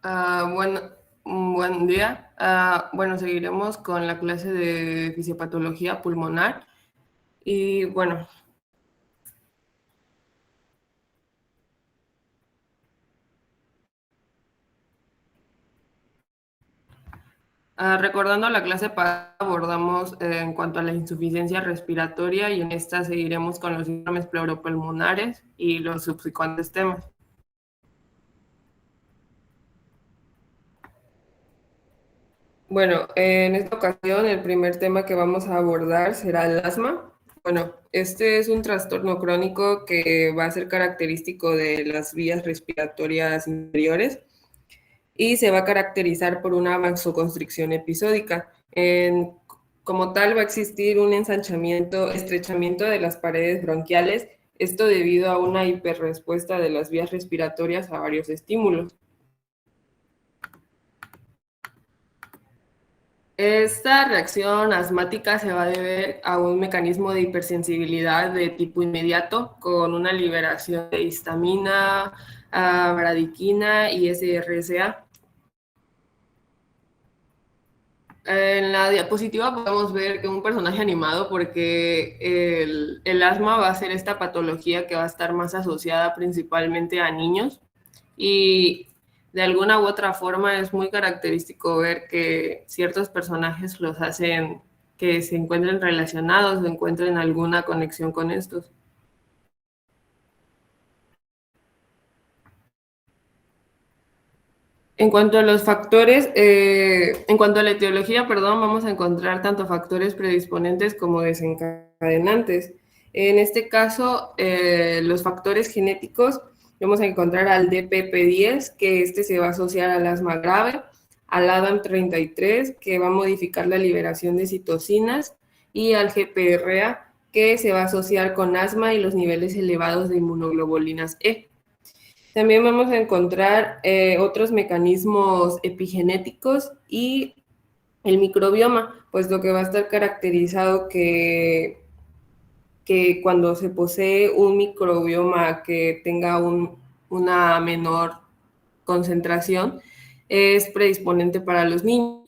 Bueno, buen día. Bueno, seguiremos con la clase de fisiopatología pulmonar. Y bueno, recordando la clase pasada, abordamos en cuanto a la insuficiencia respiratoria y en esta seguiremos con los síndromes pleuropulmonares y los subsecuentes temas. Bueno, en esta ocasión el primer tema que vamos a abordar será el asma. Bueno, este es un trastorno crónico que va a ser característico de las vías respiratorias inferiores y se va a caracterizar por una vasoconstricción episódica. Como tal, va a existir un ensanchamiento, estrechamiento de las paredes bronquiales, esto debido a una hiperrespuesta de las vías respiratorias a varios estímulos. Esta reacción asmática se va a deber a un mecanismo de hipersensibilidad de tipo inmediato con una liberación de histamina, bradiquina y SRSA. En la diapositiva podemos ver que un personaje animado porque el asma va a ser esta patología que va a estar más asociada principalmente a niños y de alguna u otra forma es muy característico ver que ciertos personajes los hacen que se encuentren relacionados o encuentren alguna conexión con estos. En cuanto a los factores, en cuanto a la etiología, perdón, vamos a encontrar tanto factores predisponentes como desencadenantes. En este caso, los factores genéticos, vamos a encontrar al DPP10, que este se va a asociar al asma grave, al ADAM33, que va a modificar la liberación de citocinas, y al GPRA, que se va a asociar con asma y los niveles elevados de inmunoglobulinas E. También vamos a encontrar otros mecanismos epigenéticos y el microbioma, pues lo que va a estar caracterizado que cuando se posee un microbioma que tenga una menor concentración, es predisponente para los niños.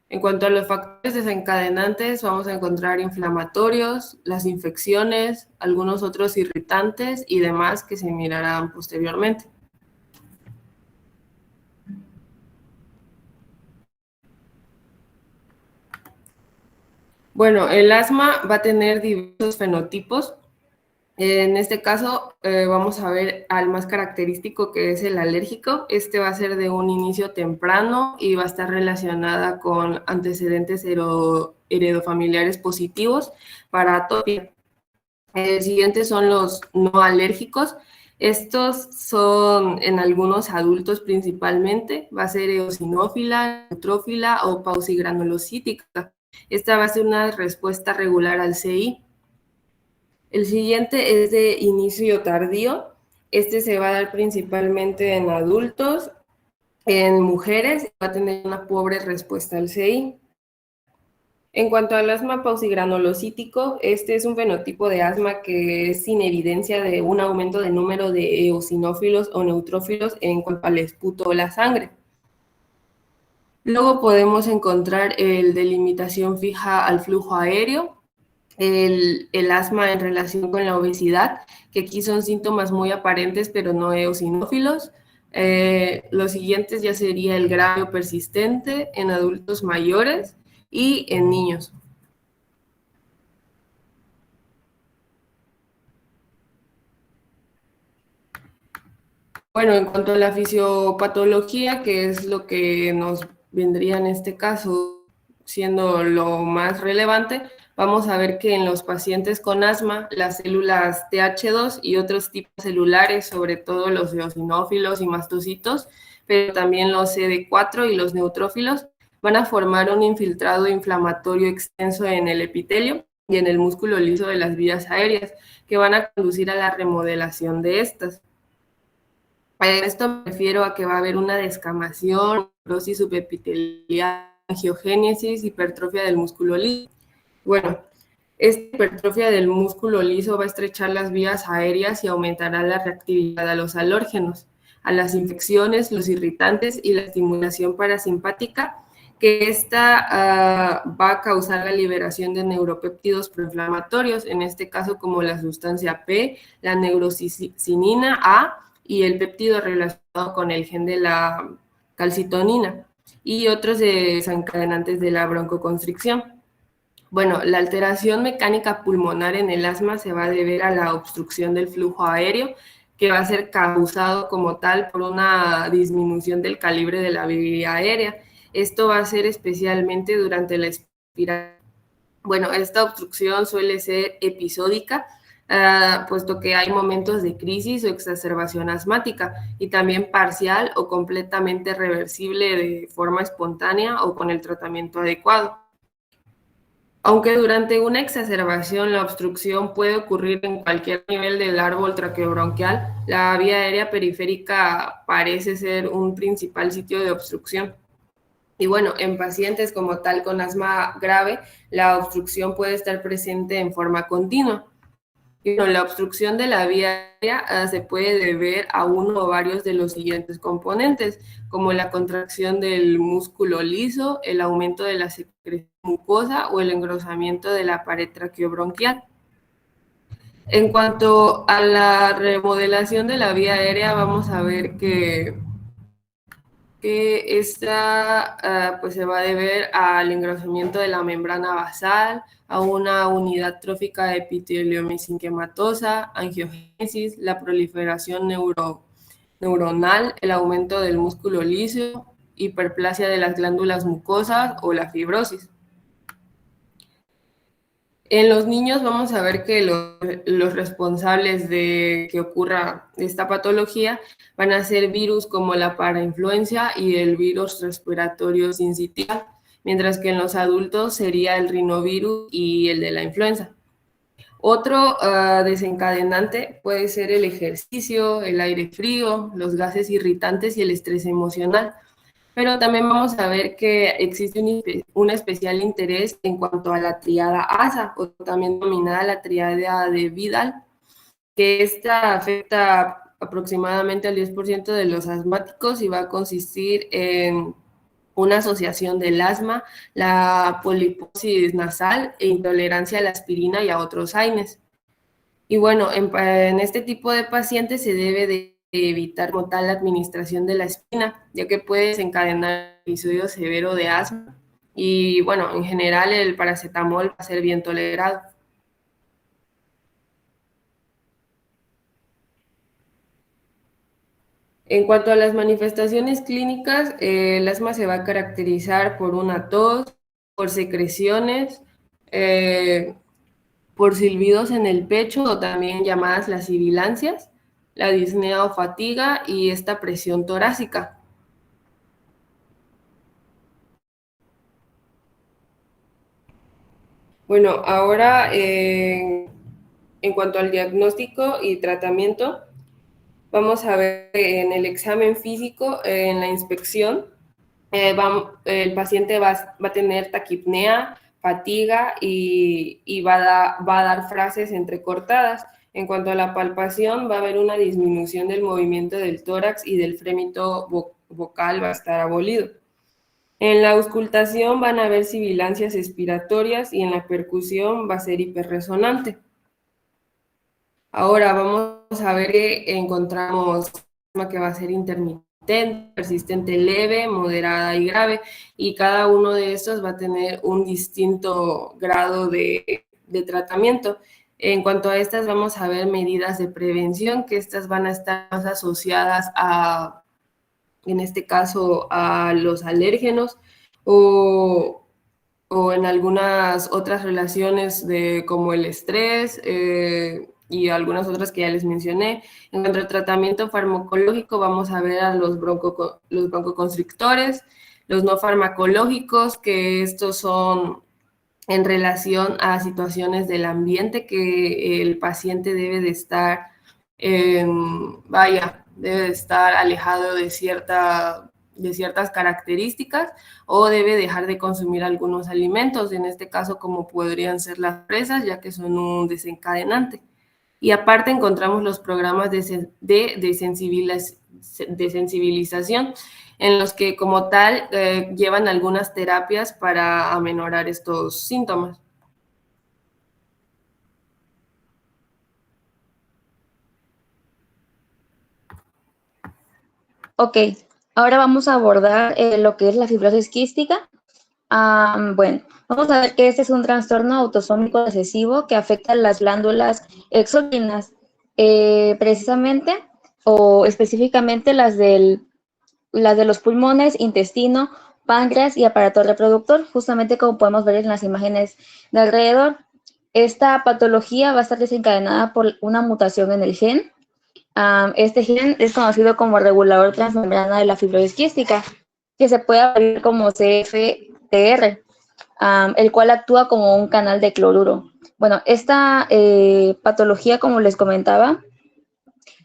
En cuanto a los factores desencadenantes, vamos a encontrar inflamatorios, las infecciones, algunos otros irritantes y demás que se mirarán posteriormente. Bueno, el asma va a tener diversos fenotipos. En este caso, vamos a ver al más característico, que es el alérgico. Este va a ser de un inicio temprano y va a estar relacionada con antecedentes heredofamiliares positivos para atopia. El siguiente son los no alérgicos. Estos son en algunos adultos principalmente, va a ser eosinófila, neutrófila o pausigranulocítica. Esta va a ser una respuesta regular al CI. El siguiente es de inicio tardío. Este se va a dar principalmente en adultos, en mujeres, va a tener una pobre respuesta al CI. En cuanto al asma pausigranulocítico, este es un fenotipo de asma que es sin evidencia de un aumento del número de eosinófilos o neutrófilos en cuanto al esputo o la sangre. Luego podemos encontrar el de limitación fija al flujo aéreo, el asma en relación con la obesidad, que aquí son síntomas muy aparentes pero no eosinófilos. Los siguientes ya sería el grave o persistente en adultos mayores y en niños. Bueno, en cuanto a la fisiopatología, que es lo que nos vendría en este caso siendo lo más relevante, vamos a ver que en los pacientes con asma, las células TH2 y otros tipos celulares, sobre todo los eosinófilos y mastocitos, pero también los CD4 y los neutrófilos, van a formar un infiltrado inflamatorio extenso en el epitelio y en el músculo liso de las vías aéreas, que van a conducir a la remodelación de estas. Esto me refiero a que va a haber una descamación, necrosis subepitelial, angiogénesis, hipertrofia del músculo liso. Bueno, esta hipertrofia del músculo liso va a estrechar las vías aéreas y aumentará la reactividad a los alérgenos. a las infecciones, los irritantes y la estimulación parasimpática, que esta va a causar la liberación de neuropéptidos proinflamatorios, en este caso como la sustancia P, la neurocicinina A y el péptido relacionado con el gen de la calcitonina y otros desencadenantes de la broncoconstricción. Bueno, la alteración mecánica pulmonar en el asma se va a deber a la obstrucción del flujo aéreo, que va a ser causado como tal por una disminución del calibre de la vía aérea. Esto va a ser especialmente durante la expiración. Bueno, esta obstrucción suele ser episódica, puesto que hay momentos de crisis o exacerbación asmática, y también parcial o completamente reversible de forma espontánea o con el tratamiento adecuado. Aunque durante una exacerbación la obstrucción puede ocurrir en cualquier nivel del árbol traqueobronquial, la vía aérea periférica parece ser un principal sitio de obstrucción. Y bueno, en pacientes como tal con asma grave, la obstrucción puede estar presente en forma continua. La obstrucción de la vía aérea se puede deber a uno o varios de los siguientes componentes, como la contracción del músculo liso, el aumento de la secreción mucosa o el engrosamiento de la pared traqueobronquial. En cuanto a la remodelación de la vía aérea, vamos a ver que esta pues se va a deber al engrosamiento de la membrana basal, a una unidad trófica epiteliomesenquimatosa, angiogénesis, la proliferación neuronal, el aumento del músculo liso, hiperplasia de las glándulas mucosas o la fibrosis. En los niños vamos a ver que los responsables de que ocurra esta patología van a ser virus como la parainfluencia y el virus respiratorio sincitial, mientras que en los adultos sería el rinovirus y el de la influenza. Otro desencadenante puede ser el ejercicio, el aire frío, los gases irritantes y el estrés emocional. Pero también vamos a ver que existe un especial interés en cuanto a la triada ASA, o también denominada la triada de Vidal, que esta afecta aproximadamente al 10% de los asmáticos y va a consistir en una asociación del asma, la poliposis nasal e intolerancia a la aspirina y a otros AINES. Y bueno, en este tipo de pacientes se debe de evitar como tal la administración de la aspirina, ya que puede desencadenar un episodio severo de asma. Y bueno, en general el paracetamol va a ser bien tolerado. En cuanto a las manifestaciones clínicas, el asma se va a caracterizar por una tos, por secreciones, por silbidos en el pecho o también llamadas las sibilancias, la disnea o fatiga y esta presión torácica. Bueno, ahora en cuanto al diagnóstico y tratamiento, vamos a ver en el examen físico, en la inspección, el paciente va a tener taquipnea, fatiga y va a dar frases entrecortadas. En cuanto a la palpación, va a haber una disminución del movimiento del tórax y del frémito vocal va a estar abolido. En la auscultación van a haber sibilancias expiratorias y en la percusión va a ser hiperresonante. Ahora vamos a ver que encontramos que va a ser intermitente, persistente leve, moderada y grave, y cada uno de estos va a tener un distinto grado de tratamiento. En cuanto a estas, vamos a ver medidas de prevención, que estas van a estar más asociadas a, en este caso, a los alérgenos o en algunas otras relaciones como el estrés y algunas otras que ya les mencioné. En cuanto al tratamiento farmacológico, vamos a ver a los broncoconstrictores, los no farmacológicos, que estos son en relación a situaciones del ambiente que el paciente debe de estar, debe de estar alejado de ciertas características o debe dejar de consumir algunos alimentos, en este caso como podrían ser las fresas, ya que son un desencadenante. Y aparte encontramos los programas de sensibilización, en los que como tal llevan algunas terapias para aminorar estos síntomas. Ok, ahora vamos a abordar lo que es la fibrosis quística. Bueno, vamos a ver que este es un trastorno autosómico recesivo que afecta las glándulas exócrinas, precisamente o específicamente las de los pulmones, intestino, páncreas y aparato reproductor, justamente como podemos ver en las imágenes de alrededor. Esta patología va a estar desencadenada por una mutación en el gen. Este gen es conocido como regulador transmembrana de la fibrosis quística, que se puede abrir como CFTR, el cual actúa como un canal de cloruro. Bueno, esta patología, como les comentaba,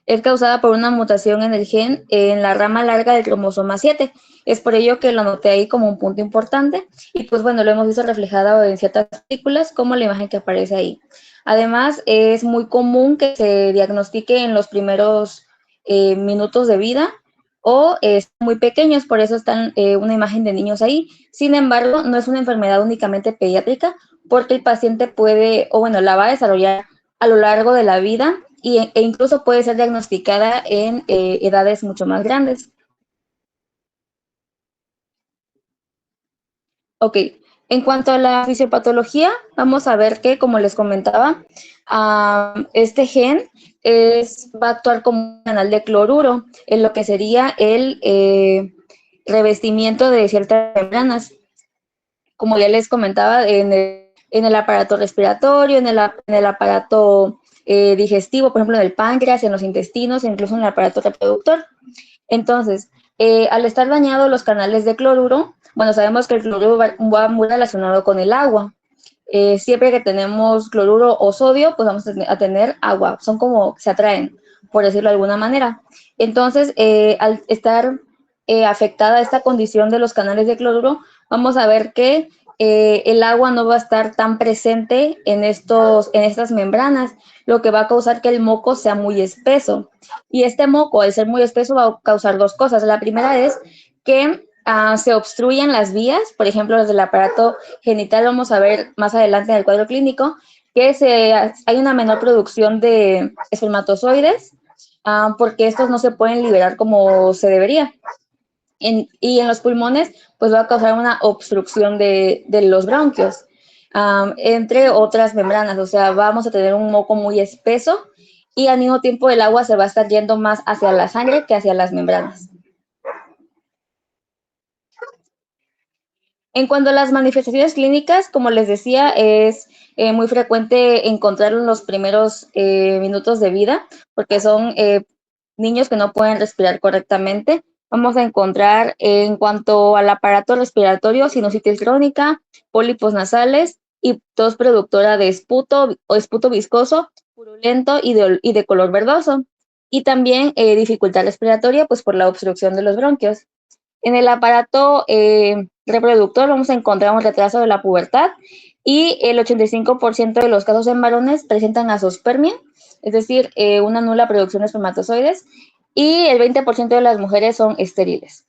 es causada por una mutación en el gen en la rama larga del cromosoma 7. Es por ello que lo anoté ahí como un punto importante y pues bueno, lo hemos visto reflejado en ciertas películas como la imagen que aparece ahí. Además, es muy común que se diagnostique en los primeros minutos de vida o muy pequeños, por eso están una imagen de niños ahí. Sin embargo, no es una enfermedad únicamente pediátrica porque el paciente puede, o bueno, la va a desarrollar a lo largo de la vida e incluso puede ser diagnosticada en edades mucho más grandes. Ok, en cuanto a la fisiopatología, vamos a ver que, como les comentaba, este gen va a actuar como un canal de cloruro en lo que sería el revestimiento de ciertas membranas. Como ya les comentaba, en el aparato respiratorio, en el aparato digestivo, por ejemplo, en el páncreas, en los intestinos, e incluso en el aparato reproductor. Entonces, al estar dañados los canales de cloruro, bueno, sabemos que el cloruro va muy relacionado con el agua. Siempre que tenemos cloruro o sodio, pues vamos a tener agua. Son como se atraen, por decirlo de alguna manera. Entonces, al estar afectada esta condición de los canales de cloruro, vamos a ver que el agua no va a estar tan presente en estas membranas, lo que va a causar que el moco sea muy espeso. Y este moco, al ser muy espeso, va a causar dos cosas. La primera es que se obstruyen las vías, por ejemplo, las del aparato genital, vamos a ver más adelante en el cuadro clínico, que hay una menor producción de espermatozoides, porque estos no se pueden liberar como se debería. Y en los pulmones, pues va a causar una obstrucción de los bronquios, entre otras membranas, o sea, vamos a tener un moco muy espeso y al mismo tiempo el agua se va a estar yendo más hacia la sangre que hacia las membranas. En cuanto a las manifestaciones clínicas, como les decía, es muy frecuente encontrarlo en los primeros minutos de vida, porque son niños que no pueden respirar correctamente. Vamos a encontrar en cuanto al aparato respiratorio, sinusitis crónica, pólipos nasales y tos productora de esputo o esputo viscoso, purulento y de color verdoso. Y también dificultad respiratoria, pues por la obstrucción de los bronquios. En el aparato reproductor vamos a encontrar un retraso de la pubertad y el 85% de los casos en varones presentan azoospermia, es decir, una nula producción de espermatozoides, y el 20% de las mujeres son estériles.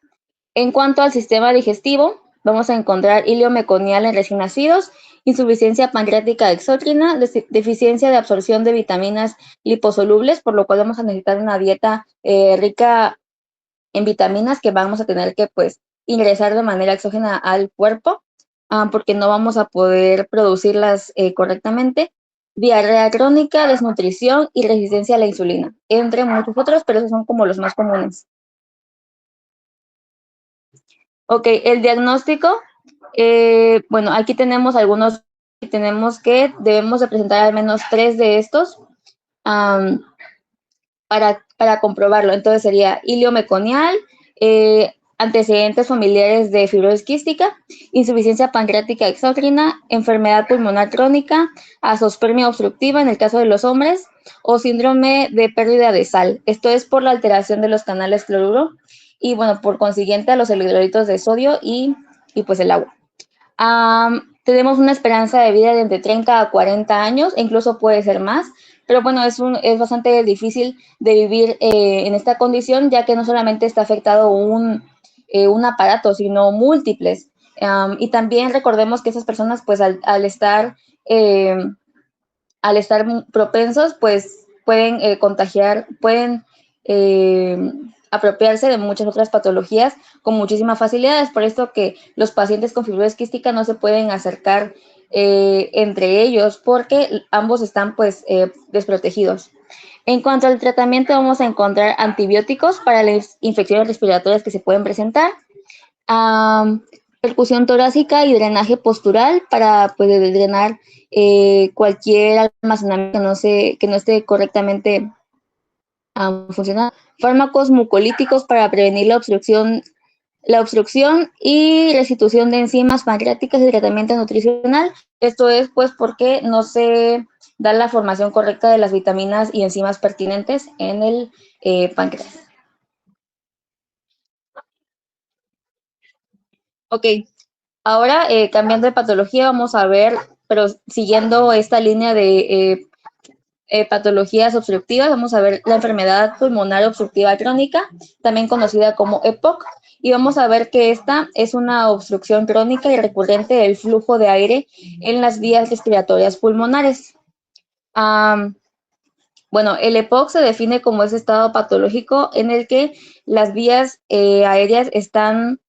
En cuanto al sistema digestivo, vamos a encontrar hilio meconial en recién nacidos, insuficiencia pancreática exócrina, deficiencia de absorción de vitaminas liposolubles, por lo cual vamos a necesitar una dieta rica en vitaminas que vamos a tener que pues ingresar de manera exógena al cuerpo, porque no vamos a poder producirlas correctamente. Diarrea crónica, desnutrición y resistencia a la insulina, entre muchos otros, pero esos son como los más comunes. Ok, el diagnóstico, bueno, aquí tenemos algunos, debemos de presentar al menos 3 de estos para comprobarlo. Entonces sería hilio meconial, antecedentes familiares de fibrosis quística, insuficiencia pancreática exócrina, enfermedad pulmonar crónica, azoospermia obstructiva en el caso de los hombres, o síndrome de pérdida de sal. Esto es por la alteración de los canales cloruro y, bueno, por consiguiente a los electrolitos de sodio y pues el agua. Tenemos una esperanza de vida de entre 30 a 40 años, e incluso puede ser más, pero bueno, es bastante difícil de vivir en esta condición, ya que no solamente está afectado un aparato, sino múltiples. Y también recordemos que esas personas, pues eh, al estar propensos, pues pueden contagiar, pueden eh, apropiarse de muchas otras patologías con muchísimas facilidades. Por esto que los pacientes con fibrosis quística no se pueden acercar entre ellos porque ambos están pues desprotegidos. En cuanto al tratamiento, vamos a encontrar antibióticos para las infecciones respiratorias que se pueden presentar, um, percusión torácica y drenaje postural para pues, drenar cualquier almacenamiento que no esté correctamente funcionando. Fármacos mucolíticos para prevenir la obstrucción y restitución de enzimas pancreáticas y tratamiento nutricional. Esto es pues porque no se da la formación correcta de las vitaminas y enzimas pertinentes en el páncreas. Ok, ahora cambiando de patología vamos a ver, pero siguiendo esta línea de patologías obstructivas, vamos a ver la enfermedad pulmonar obstructiva crónica, también conocida como EPOC, y vamos a ver que esta es una obstrucción crónica y recurrente del flujo de aire en las vías respiratorias pulmonares. Bueno, el EPOC se define como ese estado patológico en el que las vías aéreas están,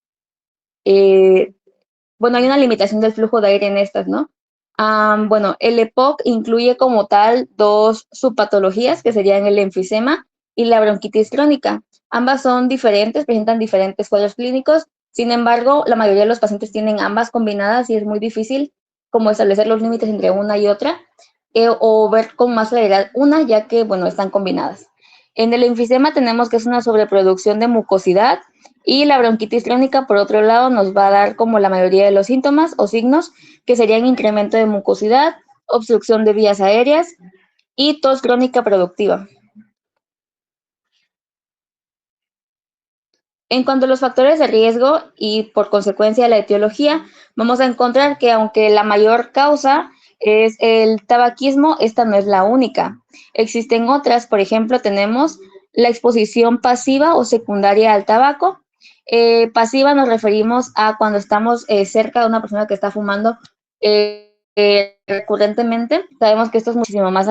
bueno, hay una limitación del flujo de aire en estas, ¿no? Bueno, el EPOC incluye como tal dos subpatologías que serían el enfisema y la bronquitis crónica. Ambas son diferentes, presentan diferentes cuadros clínicos. Sin embargo, la mayoría de los pacientes tienen ambas combinadas y es muy difícil como establecer los límites entre una y otra o ver con más claridad una, ya que, bueno, están combinadas. En el enfisema tenemos que es una sobreproducción de mucosidad y la bronquitis crónica, por otro lado, nos va a dar como la mayoría de los síntomas o signos, que serían incremento de mucosidad, obstrucción de vías aéreas y tos crónica productiva. En cuanto a los factores de riesgo y por consecuencia la etiología, vamos a encontrar que aunque la mayor causa es el tabaquismo, esta no es la única. Existen otras, por ejemplo, tenemos la exposición pasiva o secundaria al tabaco. Pasiva nos referimos a cuando estamos cerca de una persona que está fumando recurrentemente. Sabemos que esto es muchísimo más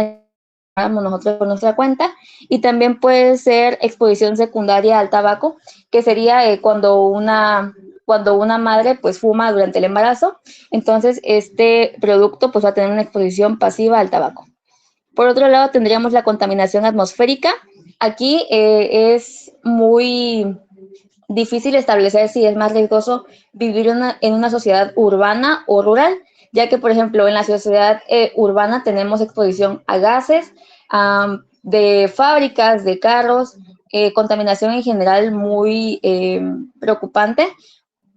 nosotros por nuestra cuenta, y también puede ser exposición secundaria al tabaco, que sería cuando una madre pues fuma durante el embarazo, entonces este producto pues va a tener una exposición pasiva al tabaco. Por otro lado tendríamos la contaminación atmosférica. Aquí es muy difícil establecer si es más riesgoso vivir en una sociedad urbana o rural, ya que, por ejemplo, en la sociedad urbana tenemos exposición a gases de fábricas, de carros, contaminación en general muy preocupante.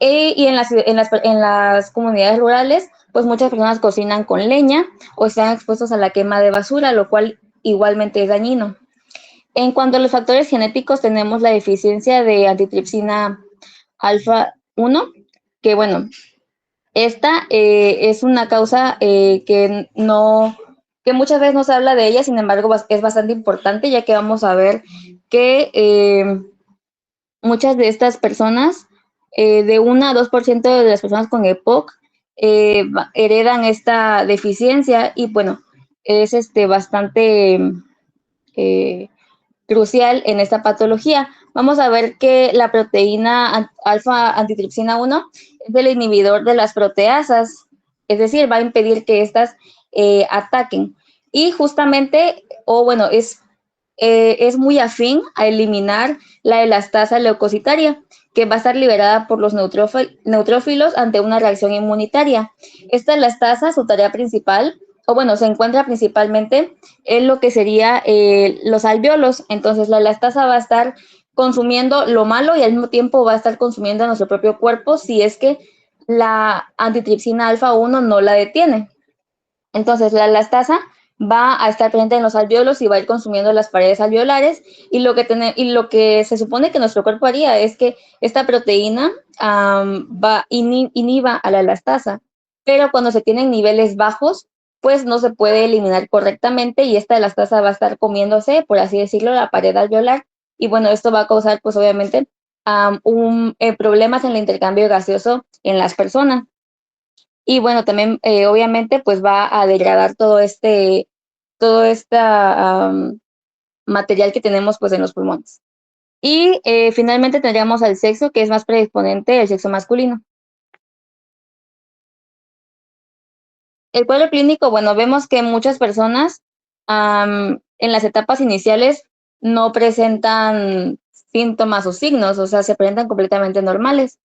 Y en las comunidades rurales, pues muchas personas cocinan con leña o están expuestos a la quema de basura, lo cual igualmente es dañino. En cuanto a los factores genéticos, tenemos la deficiencia de antitripsina alfa 1, que bueno, esta es una causa que muchas veces no se habla de ella, sin embargo es bastante importante, ya que vamos a ver que muchas de estas personas, de 1 a 2% de las personas con EPOC, heredan esta deficiencia y bueno, es bastante crucial en esta patología. Vamos a ver que la proteína alfa antitripsina 1 es el inhibidor de las proteasas, es decir, va a impedir que éstas ataquen. Y justamente, es muy afín a eliminar la elastasa leucocitaria, que va a estar liberada por los neutrófilos ante una reacción inmunitaria. Esta elastasa, su tarea principal, se encuentra principalmente en lo que sería los alvéolos. Entonces, la elastasa va a estar consumiendo lo malo y al mismo tiempo va a estar consumiendo a nuestro propio cuerpo si es que la antitripsina alfa 1 no la detiene. Entonces, la elastasa va a estar presente en los alvéolos y va a ir consumiendo las paredes alveolares y lo que se supone que nuestro cuerpo haría es que esta proteína inhiba a la elastasa, pero cuando se tienen niveles bajos pues no se puede eliminar correctamente y esta elastasa va a estar comiéndose, por así decirlo, la pared alveolar. Y bueno, esto va a causar, pues obviamente, problemas en el intercambio gaseoso en las personas. Y bueno, también obviamente pues va a degradar todo este material que tenemos pues en los pulmones. Y finalmente tendríamos al sexo, que es más predisponente, el sexo masculino. El cuadro clínico, bueno, vemos que muchas personas en las etapas iniciales no presentan síntomas o signos, o sea, se presentan completamente normales.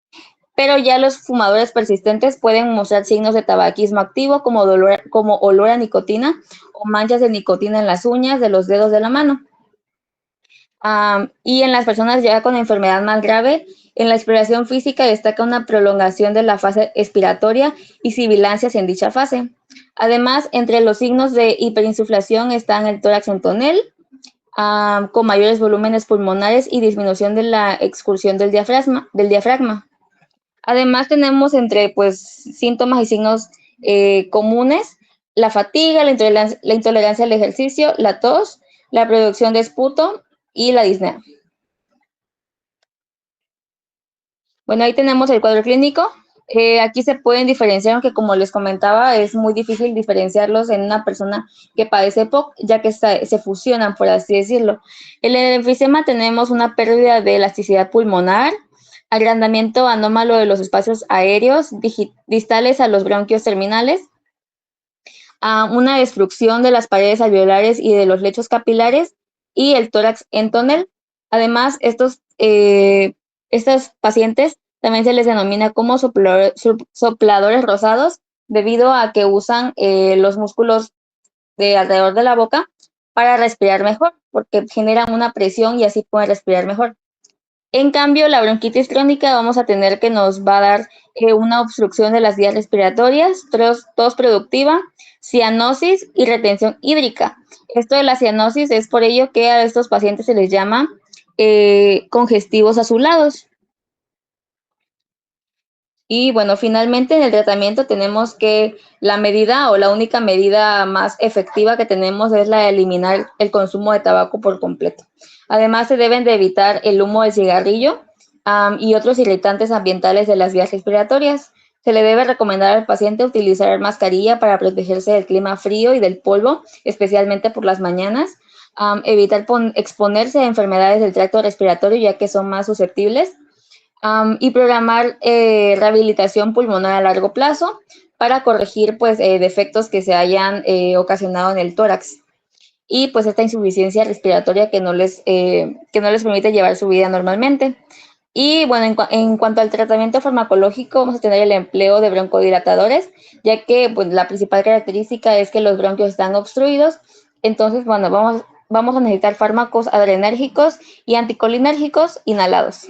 Pero ya los fumadores persistentes pueden mostrar signos de tabaquismo activo como olor a nicotina o manchas de nicotina en las uñas de los dedos de la mano. Y en las personas ya con enfermedad más grave, en la exploración física destaca una prolongación de la fase expiratoria y sibilancias en dicha fase. Además, entre los signos de hiperinsuflación están el tórax en tonel, con mayores volúmenes pulmonares y disminución de la excursión del diafragma. Además, tenemos entre pues, síntomas y signos comunes la fatiga, la intolerancia al ejercicio, la tos, la producción de esputo y la disnea. Bueno, ahí tenemos el cuadro clínico. Aquí se pueden diferenciar, aunque como les comentaba, es muy difícil diferenciarlos en una persona que padece POC, ya que se fusionan, por así decirlo. En el enfisema tenemos una pérdida de elasticidad pulmonar, agrandamiento anómalo de los espacios aéreos distales a los bronquios terminales, una destrucción de las paredes alveolares y de los lechos capilares y el tórax en tonel. Además, estos pacientes también se les denomina como sopladores rosados debido a que usan los músculos de alrededor de la boca para respirar mejor, porque generan una presión y así pueden respirar mejor. En cambio, la bronquitis crónica vamos a tener que nos va a dar una obstrucción de las vías respiratorias, tos productiva, cianosis y retención hídrica. Esto de la cianosis es por ello que a estos pacientes se les llama congestivos azulados. Y bueno, finalmente en el tratamiento tenemos que la medida o la única medida más efectiva que tenemos es la de eliminar el consumo de tabaco por completo. Además, se deben de evitar el humo del cigarrillo y otros irritantes ambientales de las vías respiratorias. Se le debe recomendar al paciente utilizar mascarilla para protegerse del clima frío y del polvo, especialmente por las mañanas. Evitar exponerse a enfermedades del tracto respiratorio, ya que son más susceptibles y programar rehabilitación pulmonar a largo plazo para corregir pues, defectos que se hayan ocasionado en el tórax y pues esta insuficiencia respiratoria que no les permite llevar su vida normalmente. Y bueno, en cuanto al tratamiento farmacológico, vamos a tener el empleo de broncodilatadores, ya que pues, la principal característica es que los bronquios están obstruidos. Entonces, bueno, vamos a necesitar fármacos adrenérgicos y anticolinérgicos inhalados.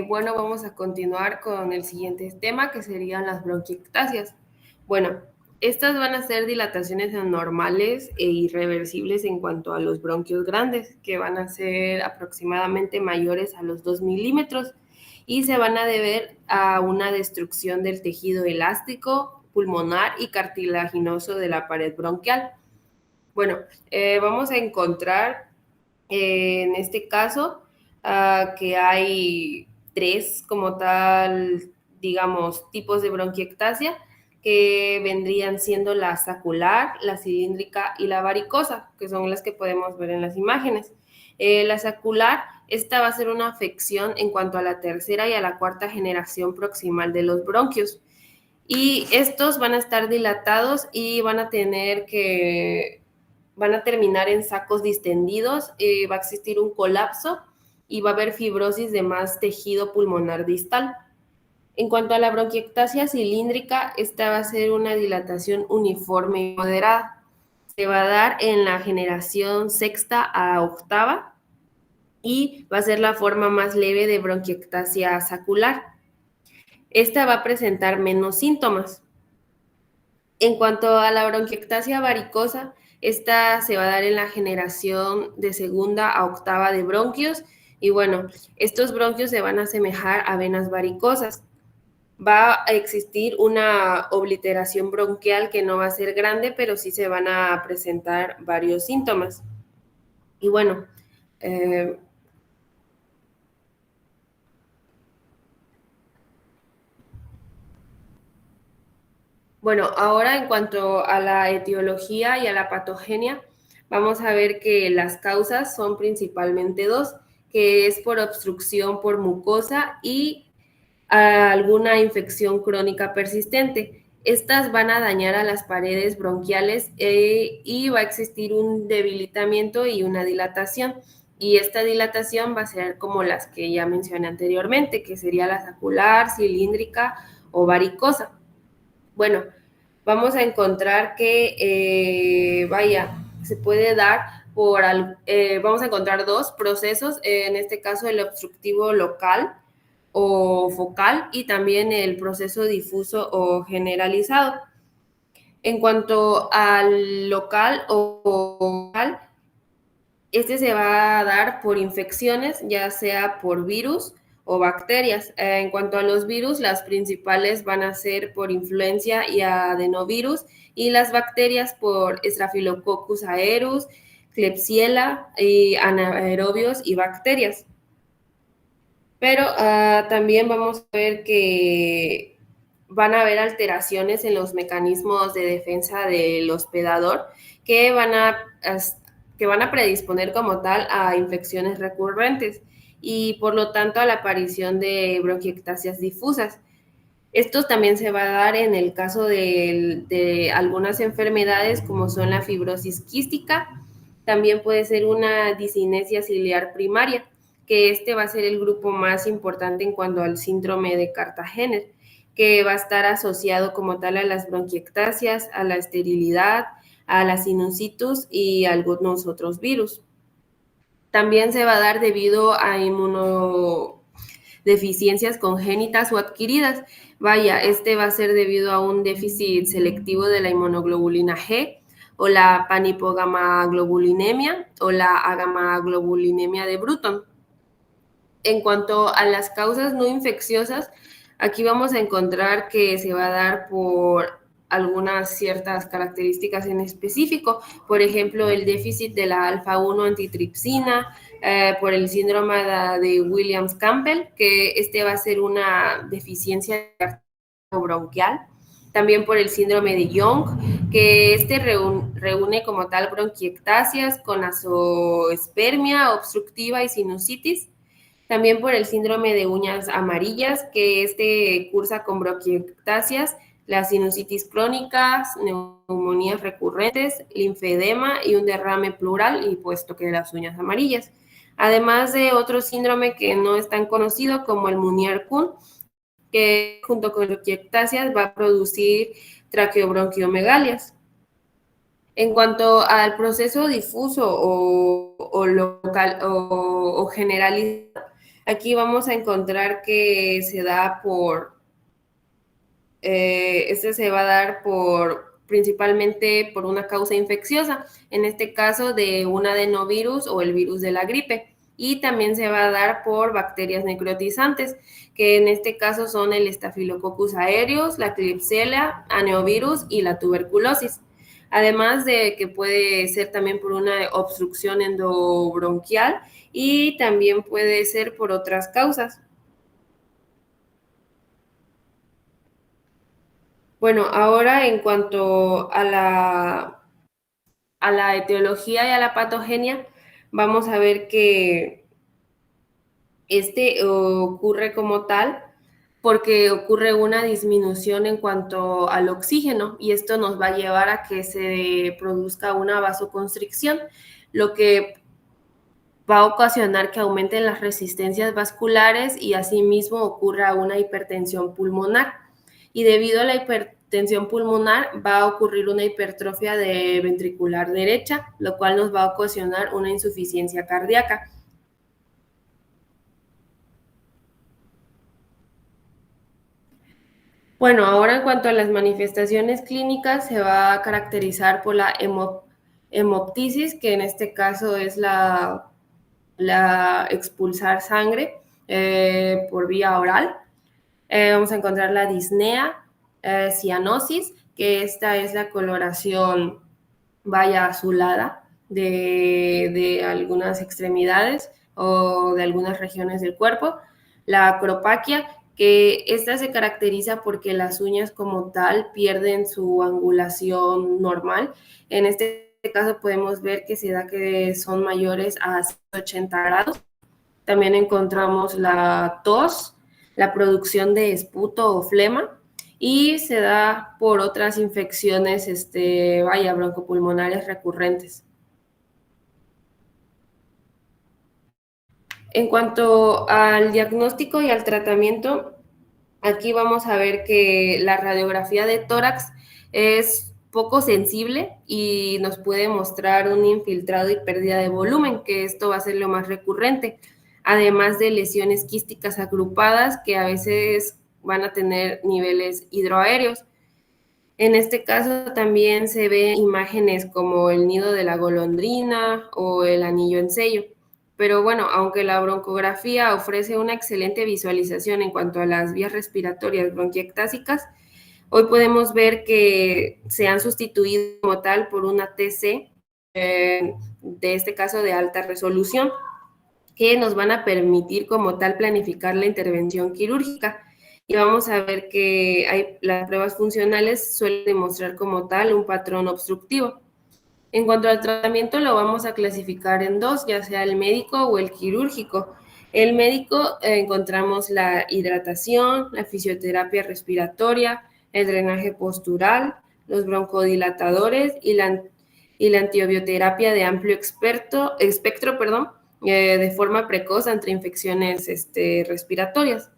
Bueno, vamos a continuar con el siguiente tema, que serían las bronquiectasias. Bueno, estas van a ser dilataciones anormales e irreversibles en cuanto a los bronquios grandes, que van a ser aproximadamente mayores a los 2 milímetros y se van a deber a una destrucción del tejido elástico, pulmonar y cartilaginoso de la pared bronquial. Bueno, vamos a encontrar en este caso que hay tres como tal, digamos, tipos de bronquiectasia que vendrían siendo la sacular, la cilíndrica y la varicosa, que son las que podemos ver en las imágenes. La sacular, esta va a ser una afección en cuanto a la tercera y a la cuarta generación proximal de los bronquios. Y estos van a estar dilatados y van a terminar en sacos distendidos, va a existir un colapso y va a haber fibrosis de más tejido pulmonar distal. En cuanto a la bronquiectasia cilíndrica, esta va a ser una dilatación uniforme y moderada. Se va a dar en la generación sexta a octava y va a ser la forma más leve de bronquiectasia sacular. Esta va a presentar menos síntomas. En cuanto a la bronquiectasia varicosa, esta se va a dar en la generación de segunda a octava de bronquios y bueno, estos bronquios se van a asemejar a venas varicosas. Va a existir una obliteración bronquial que no va a ser grande, pero sí se van a presentar varios síntomas. Y bueno, Bueno, ahora en cuanto a la etiología y a la patogenia, vamos a ver que las causas son principalmente dos, que es por obstrucción por mucosa y alguna infección crónica persistente. Estas van a dañar a las paredes bronquiales y va a existir un debilitamiento y una dilatación. Y esta dilatación va a ser como las que ya mencioné anteriormente, que sería la sacular, cilíndrica o varicosa. Bueno, vamos a encontrar que, se puede dar vamos a encontrar dos procesos, en este caso el obstructivo local o focal y también el proceso difuso o generalizado. En cuanto al local o focal, este se va a dar por infecciones, ya sea por virus o bacterias. En cuanto a los virus, las principales van a ser por influencia y adenovirus y las bacterias por Staphylococcus aureus, Klebsiella y anaerobios y bacterias. Pero también vamos a ver que van a haber alteraciones en los mecanismos de defensa del hospedador que van a predisponer como tal a infecciones recurrentes y por lo tanto a la aparición de bronquiectasias difusas. Esto también se va a dar en el caso de algunas enfermedades como son la fibrosis quística, también puede ser una discinesia ciliar primaria, que este va a ser el grupo más importante en cuanto al síndrome de Cartagener, que va a estar asociado como tal a las bronquiectasias, a la esterilidad, a la sinusitis y a algunos otros virus. También se va a dar debido a inmunodeficiencias congénitas o adquiridas. Este va a ser debido a un déficit selectivo de la inmunoglobulina G, o la panhipogamaglobulinemia o la agamaglobulinemia de Bruton. En cuanto a las causas no infecciosas, aquí vamos a encontrar que se va a dar por algunas ciertas características en específico, por ejemplo, el déficit de la alfa-1 antitripsina, por el síndrome de Williams-Campbell, que este va a ser una deficiencia bronquial, también por el síndrome de Young, que este reúne como tal bronquiectasias con azoospermia obstructiva y sinusitis, también por el síndrome de uñas amarillas, que este cursa con bronquiectasias, la sinusitis crónicas, neumonías recurrentes, linfedema y un derrame pleural y puesto que las uñas amarillas. Además de otro síndrome que no es tan conocido como el Munier-Kuhn, que junto con bronquiectasias va a producir traqueobronquiomegalias. En cuanto al proceso difuso o local o generalizado, Aquí vamos a encontrar que se da este se va a dar principalmente por una causa infecciosa, en este caso de un adenovirus o el virus de la gripe. Y también se va a dar por bacterias necrotizantes, que en este caso son el Staphylococcus aureus, la Klebsiella, aneovirus y la tuberculosis. Además de que puede ser también por una obstrucción endobronquial y también puede ser por otras causas. Bueno, ahora en cuanto a la etiología y a la patogenia, vamos a ver que este ocurre como tal porque ocurre una disminución en cuanto al oxígeno y esto nos va a llevar a que se produzca una vasoconstricción, lo que va a ocasionar que aumenten las resistencias vasculares y asimismo ocurra una hipertensión pulmonar. Y debido a la hipertensión pulmonar va a ocurrir una hipertrofia de ventricular derecha, lo cual nos va a ocasionar una insuficiencia cardíaca. Bueno, ahora en cuanto a las manifestaciones clínicas, se va a caracterizar por la hemoptisis, que en este caso es la expulsar sangre por vía oral. Vamos a encontrar la disnea, cianosis, que esta es la coloración vaya azulada de algunas extremidades o de algunas regiones del cuerpo. La acropaquia, que esta se caracteriza porque las uñas como tal pierden su angulación normal. En este caso podemos ver que se da que son mayores a 180 grados. También encontramos la tos, la producción de esputo o flema y se da por otras infecciones, broncopulmonares recurrentes. En cuanto al diagnóstico y al tratamiento, aquí vamos a ver que la radiografía de tórax es poco sensible y nos puede mostrar un infiltrado y pérdida de volumen, que esto va a ser lo más recurrente, además de lesiones quísticas agrupadas que a veces van a tener niveles hidroaéreos. En este caso también se ven imágenes como el nido de la golondrina o el anillo en sello. Pero bueno, aunque la broncografía ofrece una excelente visualización en cuanto a las vías respiratorias bronquiectásicas, hoy podemos ver que se han sustituido como tal por una TC, de este caso de alta resolución, que nos van a permitir como tal planificar la intervención quirúrgica. Y vamos a ver que las pruebas funcionales suelen demostrar como tal un patrón obstructivo. En cuanto al tratamiento, lo vamos a clasificar en dos, ya sea el médico o el quirúrgico. El médico encontramos la hidratación, la fisioterapia respiratoria, el drenaje postural, los broncodilatadores y la antiobioterapia de amplio espectro, de forma precoz ante infecciones respiratorias.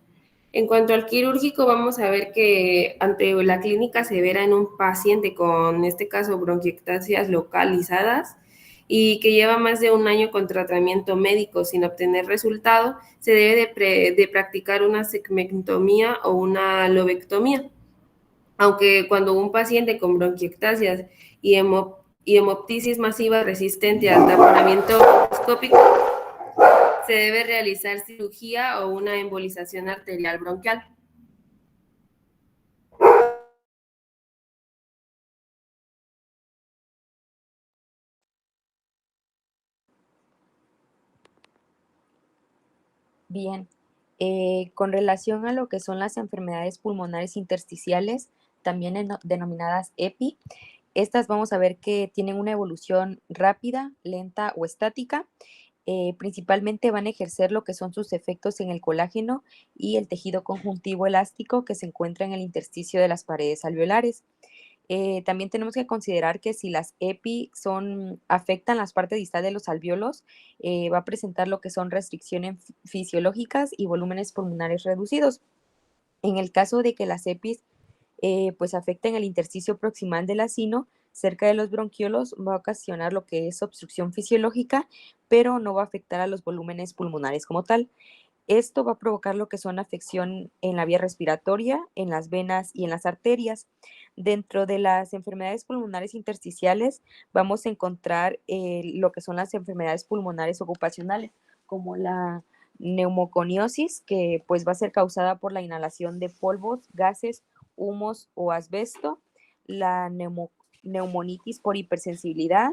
En cuanto al quirúrgico, vamos a ver que ante la clínica severa en un paciente con, en este caso, bronquiectasias localizadas y que lleva más de un año con tratamiento médico sin obtener resultado, se debe de practicar una segmentomía o una lobectomía. Aunque cuando un paciente con bronquiectasias y hemoptisis masiva resistente al taponamiento broncoescópico se debe realizar cirugía o una embolización arterial bronquial. Bien, con relación a lo que son las enfermedades pulmonares intersticiales, también denominadas EPI, estas vamos a ver que tienen una evolución rápida, lenta o estática. Principalmente van a ejercer lo que son sus efectos en el colágeno y el tejido conjuntivo elástico que se encuentra en el intersticio de las paredes alveolares. También tenemos que considerar que si las EPI afectan las partes distal de los alvéolos, va a presentar lo que son restricciones fisiológicas y volúmenes pulmonares reducidos. En el caso de que las EPIs pues afecten el intersticio proximal del acino, cerca de los bronquiolos, va a ocasionar lo que es obstrucción fisiológica, pero no va a afectar a los volúmenes pulmonares como tal. Esto va a provocar lo que son afección en la vía respiratoria, en las venas y en las arterias. Dentro de las enfermedades pulmonares intersticiales vamos a encontrar lo que son las enfermedades pulmonares ocupacionales, como la neumoconiosis, que pues va a ser causada por la inhalación de polvos, gases, humos o asbesto, la neumonitis por hipersensibilidad,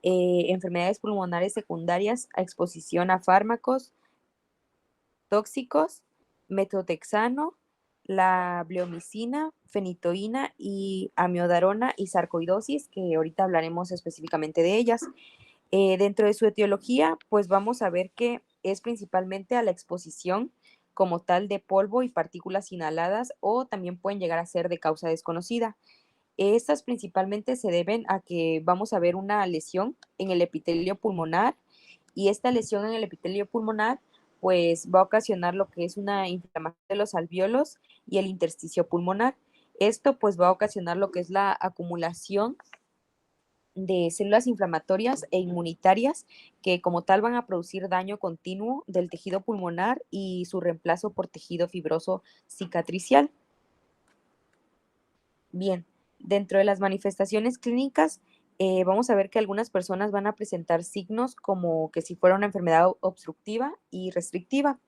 enfermedades pulmonares secundarias a exposición a fármacos tóxicos, metotrexato, la bleomicina, fenitoína y amiodarona y sarcoidosis, que ahorita hablaremos específicamente de ellas. Dentro de su etiología, pues vamos a ver que es principalmente a la exposición como tal de polvo y partículas inhaladas o también pueden llegar a ser de causa desconocida. Estas principalmente se deben a que vamos a ver una lesión en el epitelio pulmonar y esta lesión en el epitelio pulmonar pues va a ocasionar lo que es una inflamación de los alvéolos y el intersticio pulmonar. Esto pues va a ocasionar lo que es la acumulación de células inflamatorias e inmunitarias que como tal van a producir daño continuo del tejido pulmonar y su reemplazo por tejido fibroso cicatricial. Bien, dentro de las manifestaciones clínicas, vamos a ver que algunas personas van a presentar signos como que si fuera una enfermedad obstructiva y restrictiva.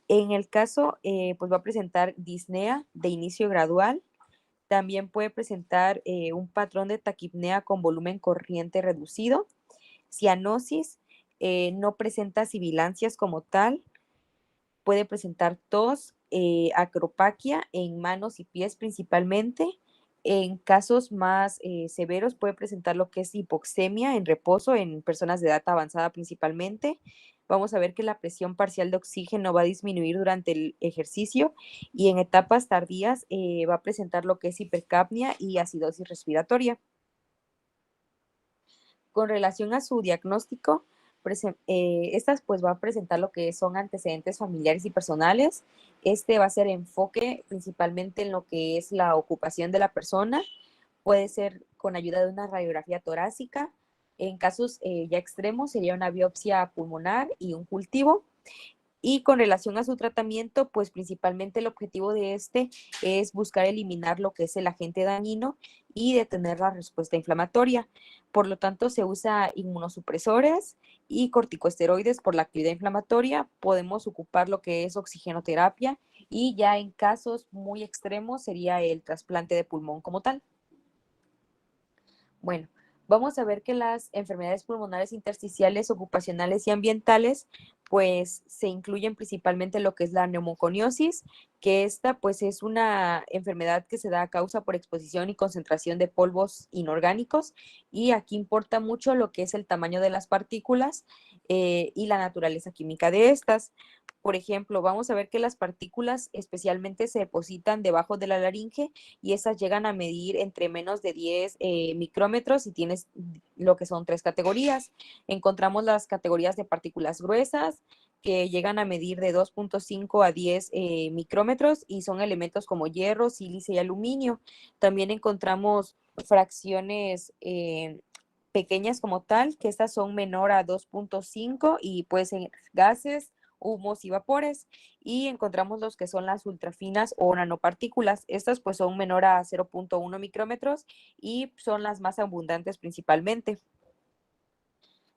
En el caso, pues va a presentar disnea de inicio gradual. También puede presentar un patrón de taquipnea con volumen corriente reducido. Cianosis, no presenta sibilancias como tal. Puede presentar tos, acropaquia en manos y pies principalmente. En casos más severos puede presentar lo que es hipoxemia en reposo en personas de edad avanzada principalmente. Vamos a ver que la presión parcial de oxígeno va a disminuir durante el ejercicio y en etapas tardías va a presentar lo que es hipercapnia y acidosis respiratoria. Con relación a su diagnóstico, estas pues va a presentar lo que son antecedentes familiares y personales. Este va a ser enfoque principalmente en lo que es la ocupación de la persona. Puede ser con ayuda de una radiografía torácica. En casos ya extremos sería una biopsia pulmonar y un cultivo. Y con relación a su tratamiento, pues principalmente el objetivo de este es buscar eliminar lo que es el agente dañino y detener la respuesta inflamatoria. Por lo tanto, se usa inmunosupresores y corticosteroides por la actividad inflamatoria. Podemos ocupar lo que es oxigenoterapia y ya en casos muy extremos sería el trasplante de pulmón como tal. Bueno, vamos a ver que las enfermedades pulmonares intersticiales, ocupacionales y ambientales, pues se incluyen principalmente lo que es la neumoconiosis, que esta pues es una enfermedad que se da a causa por exposición y concentración de polvos inorgánicos y aquí importa mucho lo que es el tamaño de las partículas y la naturaleza química de estas. Por ejemplo, vamos a ver que las partículas especialmente se depositan debajo de la laringe y esas llegan a medir entre menos de 10 micrómetros y tienes lo que son 3 categorías. Encontramos las categorías de partículas gruesas que llegan a medir de 2.5 a 10 micrómetros y son elementos como hierro, sílice y aluminio. También encontramos fracciones pequeñas como tal, que estas son menor a 2.5 y pueden ser gases, humos y vapores, y encontramos los que son las ultrafinas o nanopartículas. Estas pues son menor a 0.1 micrómetros y son las más abundantes principalmente.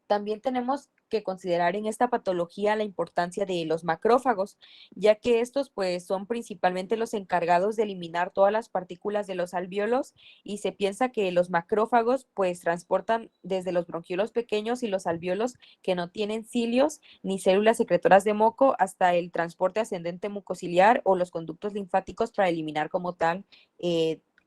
También tenemos que considerar en esta patología la importancia de los macrófagos, ya que estos pues son principalmente los encargados de eliminar todas las partículas de los alvéolos y se piensa que los macrófagos pues transportan desde los bronquiolos pequeños y los alvéolos que no tienen cilios ni células secretoras de moco hasta el transporte ascendente mucociliar o los conductos linfáticos para eliminar como tal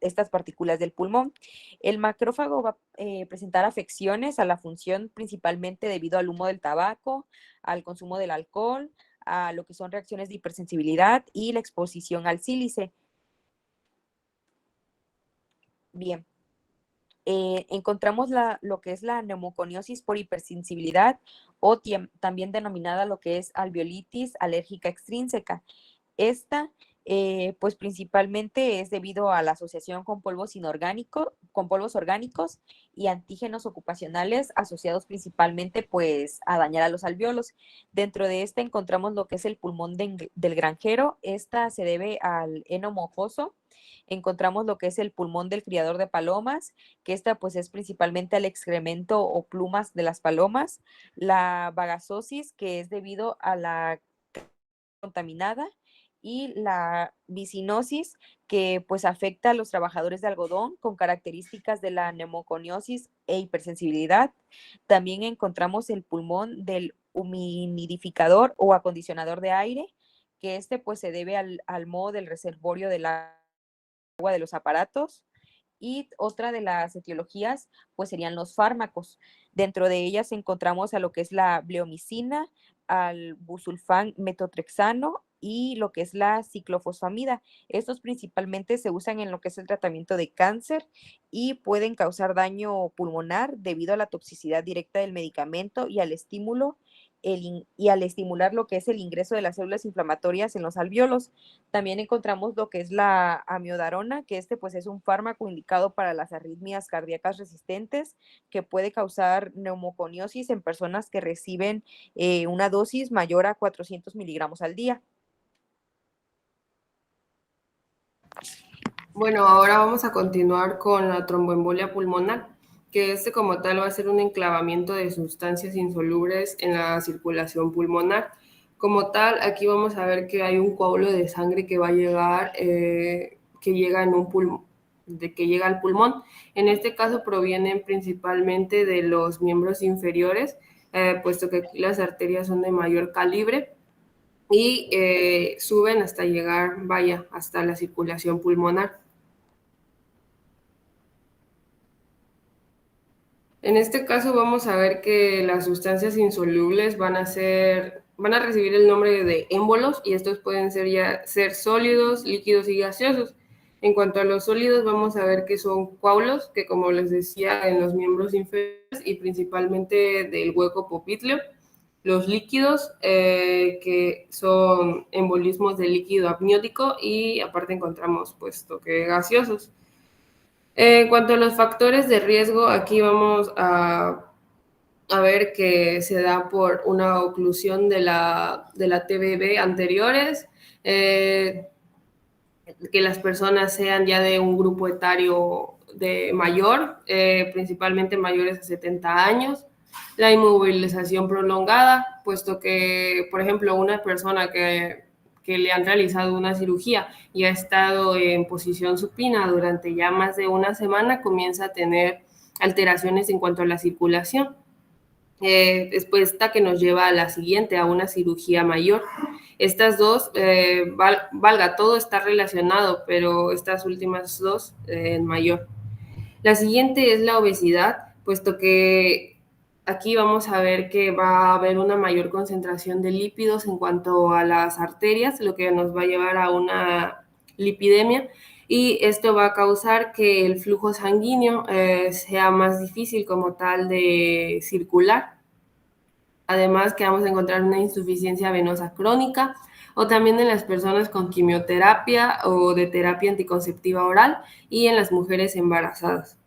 estas partículas del pulmón. El macrófago va a presentar afecciones a la función principalmente debido al humo del tabaco, al consumo del alcohol, a lo que son reacciones de hipersensibilidad y la exposición al sílice. Bien, encontramos lo que es la neumoconiosis por hipersensibilidad o también denominada lo que es alveolitis alérgica extrínseca. Esta, pues principalmente es debido a la asociación con polvos inorgánicos con polvos orgánicos y antígenos ocupacionales asociados principalmente pues a dañar a los alvéolos. Dentro de esta encontramos lo que es el pulmón del granjero. Esta se debe al heno mojoso. Encontramos lo que es el pulmón del criador de palomas, que esta pues es principalmente al excremento o plumas de las palomas. La vagasosis, que es debido a la contaminada, y la vicinosis, que pues afecta a los trabajadores de algodón con características de la neumoconiosis e hipersensibilidad. También encontramos el pulmón del humidificador o acondicionador de aire, que este pues se debe al modo del reservorio del agua de los aparatos. Y otra de las etiologías pues serían los fármacos. Dentro de ellas encontramos a lo que es la bleomicina, al busulfán metotrexano y lo que es la ciclofosfamida. Estos principalmente se usan en lo que es el tratamiento de cáncer y pueden causar daño pulmonar debido a la toxicidad directa del medicamento y al estímulo y al estimular lo que es el ingreso de las células inflamatorias en los alvéolos. También encontramos lo que es la amiodarona, que este pues es un fármaco indicado para las arritmias cardíacas resistentes, que puede causar neumoconiosis en personas que reciben una dosis mayor a 400 miligramos al día. Bueno, ahora vamos a continuar con la tromboembolia pulmonar, que como tal va a ser un enclavamiento de sustancias insolubles en la circulación pulmonar. Como tal, aquí vamos a ver que hay un coágulo de sangre que va a llegar, que llega al pulmón. En este caso provienen principalmente de los miembros inferiores, puesto que aquí las arterias son de mayor calibre y suben hasta llegar, hasta la circulación pulmonar. En este caso vamos a ver que las sustancias insolubles van a recibir el nombre de émbolos, y estos pueden ser sólidos, líquidos y gaseosos. En cuanto a los sólidos, vamos a ver que son coágulos, que como les decía, en los miembros inferiores y principalmente del hueco popliteo. Los líquidos, que son embolismos de líquido amniótico, y aparte encontramos puesto que gaseosos. En cuanto a los factores de riesgo, aquí vamos a ver que se da por una oclusión de la TBB anteriores, que las personas sean ya de un grupo etario mayor, principalmente mayores de 70 años, la inmovilización prolongada, puesto que, por ejemplo, una persona que le han realizado una cirugía y ha estado en posición supina durante ya más de una semana, comienza a tener alteraciones en cuanto a la circulación. Después esta que nos lleva a la siguiente, a una cirugía mayor. Estas dos, todo está relacionado, pero estas últimas dos en mayor. La siguiente es la obesidad, puesto que aquí vamos a ver que va a haber una mayor concentración de lípidos en cuanto a las arterias, lo que nos va a llevar a una lipidemia, y esto va a causar que el flujo sanguíneo sea más difícil como tal de circular. Además que vamos a encontrar una insuficiencia venosa crónica, o también en las personas con quimioterapia o de terapia anticonceptiva oral, y en las mujeres embarazadas.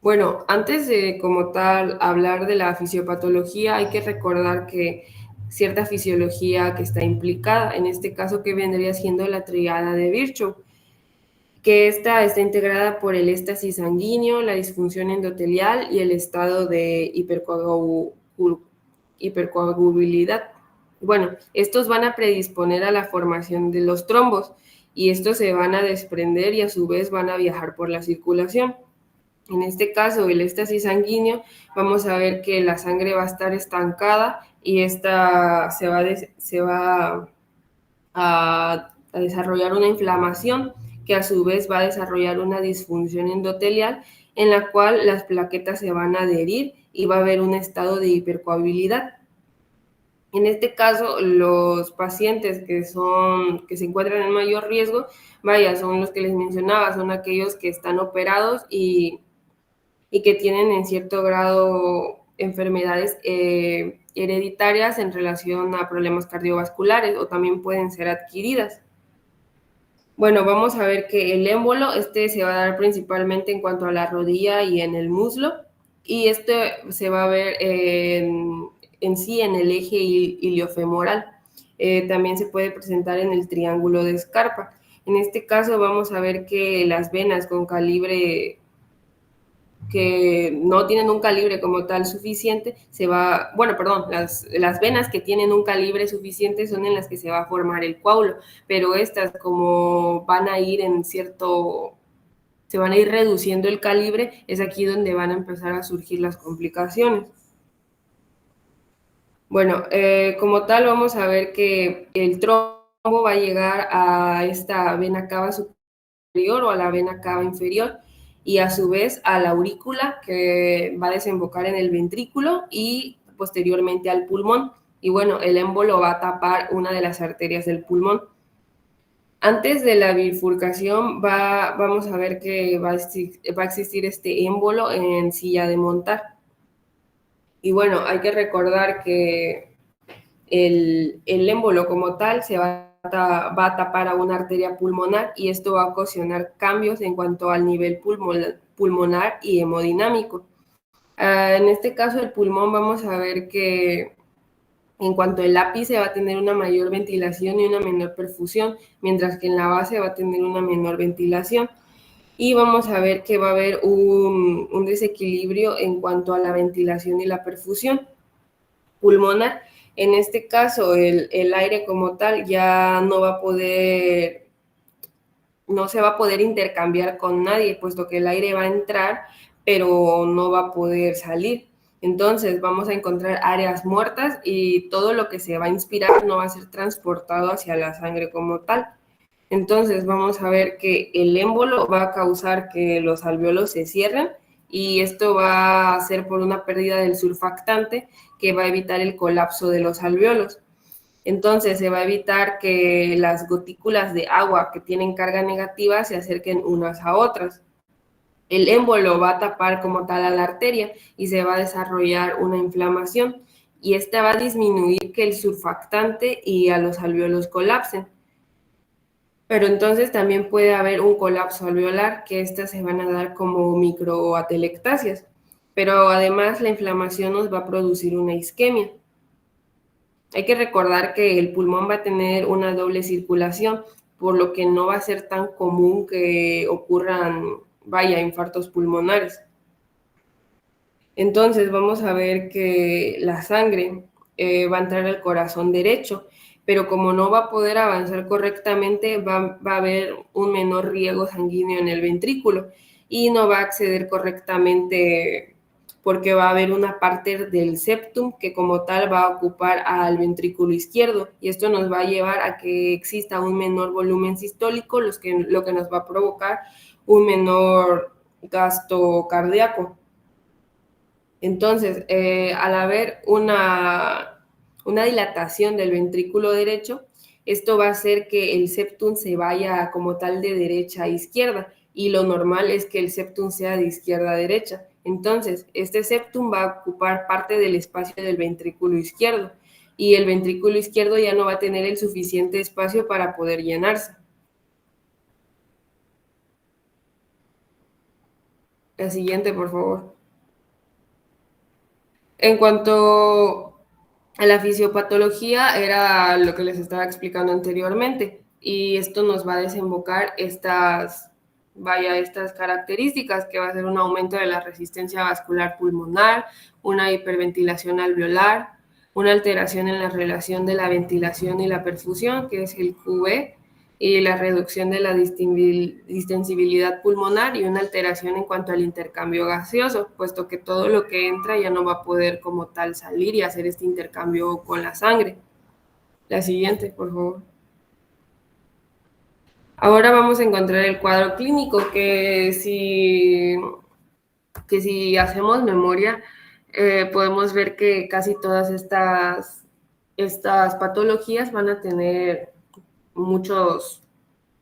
Bueno, antes de como tal hablar de la fisiopatología, hay que recordar que cierta fisiología que está implicada, en este caso que vendría siendo la tríada de Virchow, que esta está integrada por el éstasis sanguíneo, la disfunción endotelial y el estado de hipercoagulabilidad. Bueno, estos van a predisponer a la formación de los trombos, y estos se van a desprender y a su vez van a viajar por la circulación. En este caso, el éstasis sanguíneo, vamos a ver que la sangre va a estar estancada y esta se va a desarrollar una inflamación, que a su vez va a desarrollar una disfunción endotelial, en la cual las plaquetas se van a adherir y va a haber un estado de hipercoagulabilidad. En este caso, los pacientes que se encuentran en mayor riesgo, son los que les mencionaba, son aquellos que están operados y que tienen en cierto grado enfermedades hereditarias en relación a problemas cardiovasculares, o también pueden ser adquiridas. Bueno, vamos a ver que el émbolo, se va a dar principalmente en cuanto a la rodilla y en el muslo, y se va a ver en sí en el eje iliofemoral. También se puede presentar en el triángulo de Scarpa. En este caso vamos a ver que las venas con calibre que no tienen un calibre como tal suficiente, las venas que tienen un calibre suficiente son en las que se va a formar el coágulo, pero estas como van a ir se van a ir reduciendo el calibre, es aquí donde van a empezar a surgir las complicaciones. Bueno, como tal vamos a ver que el trombo va a llegar a esta vena cava superior o a la vena cava inferior, y a su vez a la aurícula, que va a desembocar en el ventrículo y posteriormente al pulmón. Y bueno, el émbolo va a tapar una de las arterias del pulmón. Antes de la bifurcación vamos a ver que va a existir este émbolo en silla de montar. Y bueno, hay que recordar que el émbolo como tal va a tapar a una arteria pulmonar, y esto va a ocasionar cambios en cuanto al nivel pulmonar y hemodinámico. En este caso, el pulmón vamos a ver que en cuanto al ápice va a tener una mayor ventilación y una menor perfusión, mientras que en la base va a tener una menor ventilación. Y vamos a ver que va a haber un desequilibrio en cuanto a la ventilación y la perfusión pulmonar. En este caso, el aire como tal ya no se va a poder intercambiar con nadie, puesto que el aire va a entrar, pero no va a poder salir. Entonces vamos a encontrar áreas muertas y todo lo que se va a inspirar no va a ser transportado hacia la sangre como tal. Entonces vamos a ver que el émbolo va a causar que los alvéolos se cierren, y esto va a ser por una pérdida del surfactante que va a evitar el colapso de los alvéolos. Entonces se va a evitar que las gotículas de agua que tienen carga negativa se acerquen unas a otras. El émbolo va a tapar como tal a la arteria y se va a desarrollar una inflamación, y esta va a disminuir que el surfactante y a los alvéolos colapsen. Pero entonces también puede haber un colapso alveolar, que estas se van a dar como microatelectasias. Pero además la inflamación nos va a producir una isquemia. Hay que recordar que el pulmón va a tener una doble circulación, por lo que no va a ser tan común que ocurran, infartos pulmonares. Entonces vamos a ver que la sangre va a entrar al corazón derecho, pero como no va a poder avanzar correctamente, va a haber un menor riego sanguíneo en el ventrículo y no va a acceder correctamente, porque va a haber una parte del septum que como tal va a ocupar al ventrículo izquierdo, y esto nos va a llevar a que exista un menor volumen sistólico, lo que nos va a provocar un menor gasto cardíaco. Entonces, al haber una dilatación del ventrículo derecho, esto va a hacer que el septum se vaya como tal de derecha a izquierda, y lo normal es que el septum sea de izquierda a derecha. Entonces, este septum va a ocupar parte del espacio del ventrículo izquierdo, y el ventrículo izquierdo ya no va a tener el suficiente espacio para poder llenarse. La siguiente, por favor. En cuanto a la fisiopatología, era lo que les estaba explicando anteriormente, y esto nos va a desembocar estas características, que va a ser un aumento de la resistencia vascular pulmonar, una hiperventilación alveolar, una alteración en la relación de la ventilación y la perfusión, que es el QV, y la reducción de la distensibilidad pulmonar, y una alteración en cuanto al intercambio gaseoso, puesto que todo lo que entra ya no va a poder como tal salir y hacer este intercambio con la sangre. La siguiente, por favor. Ahora vamos a encontrar el cuadro clínico, que si hacemos memoria, podemos ver que casi todas estas patologías van a tener muchos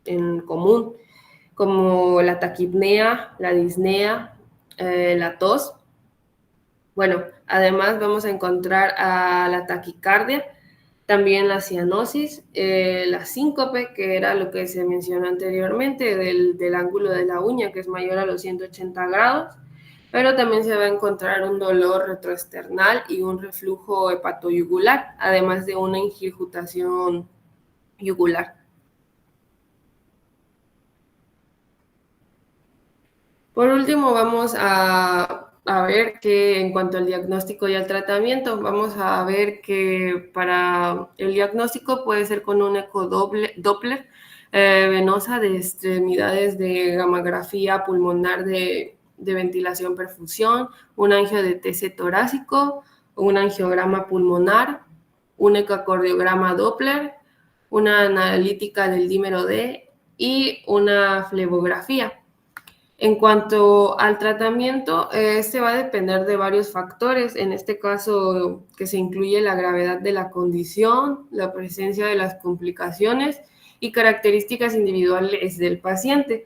en común, como la taquipnea, la disnea, la tos. Bueno, además vamos a encontrar a la taquicardia. también la cianosis, la síncope, que era lo que se mencionó anteriormente, del ángulo de la uña, que es mayor a los 180 grados, pero también se va a encontrar un dolor retroesternal y un reflujo hepatoyugular, además de una ingurgitación yugular. Por último, vamos a ver que en cuanto al diagnóstico y al tratamiento, vamos a ver que para el diagnóstico puede ser con un ecodoppler venosa de extremidades de gammagrafía pulmonar de ventilación perfusión, un angio de TC torácico, un angiograma pulmonar, un ecocardiograma Doppler, una analítica del dímero D y una flebografía. En cuanto al tratamiento, este va a depender de varios factores, en este caso que se incluye la gravedad de la condición, la presencia de las complicaciones y características individuales del paciente.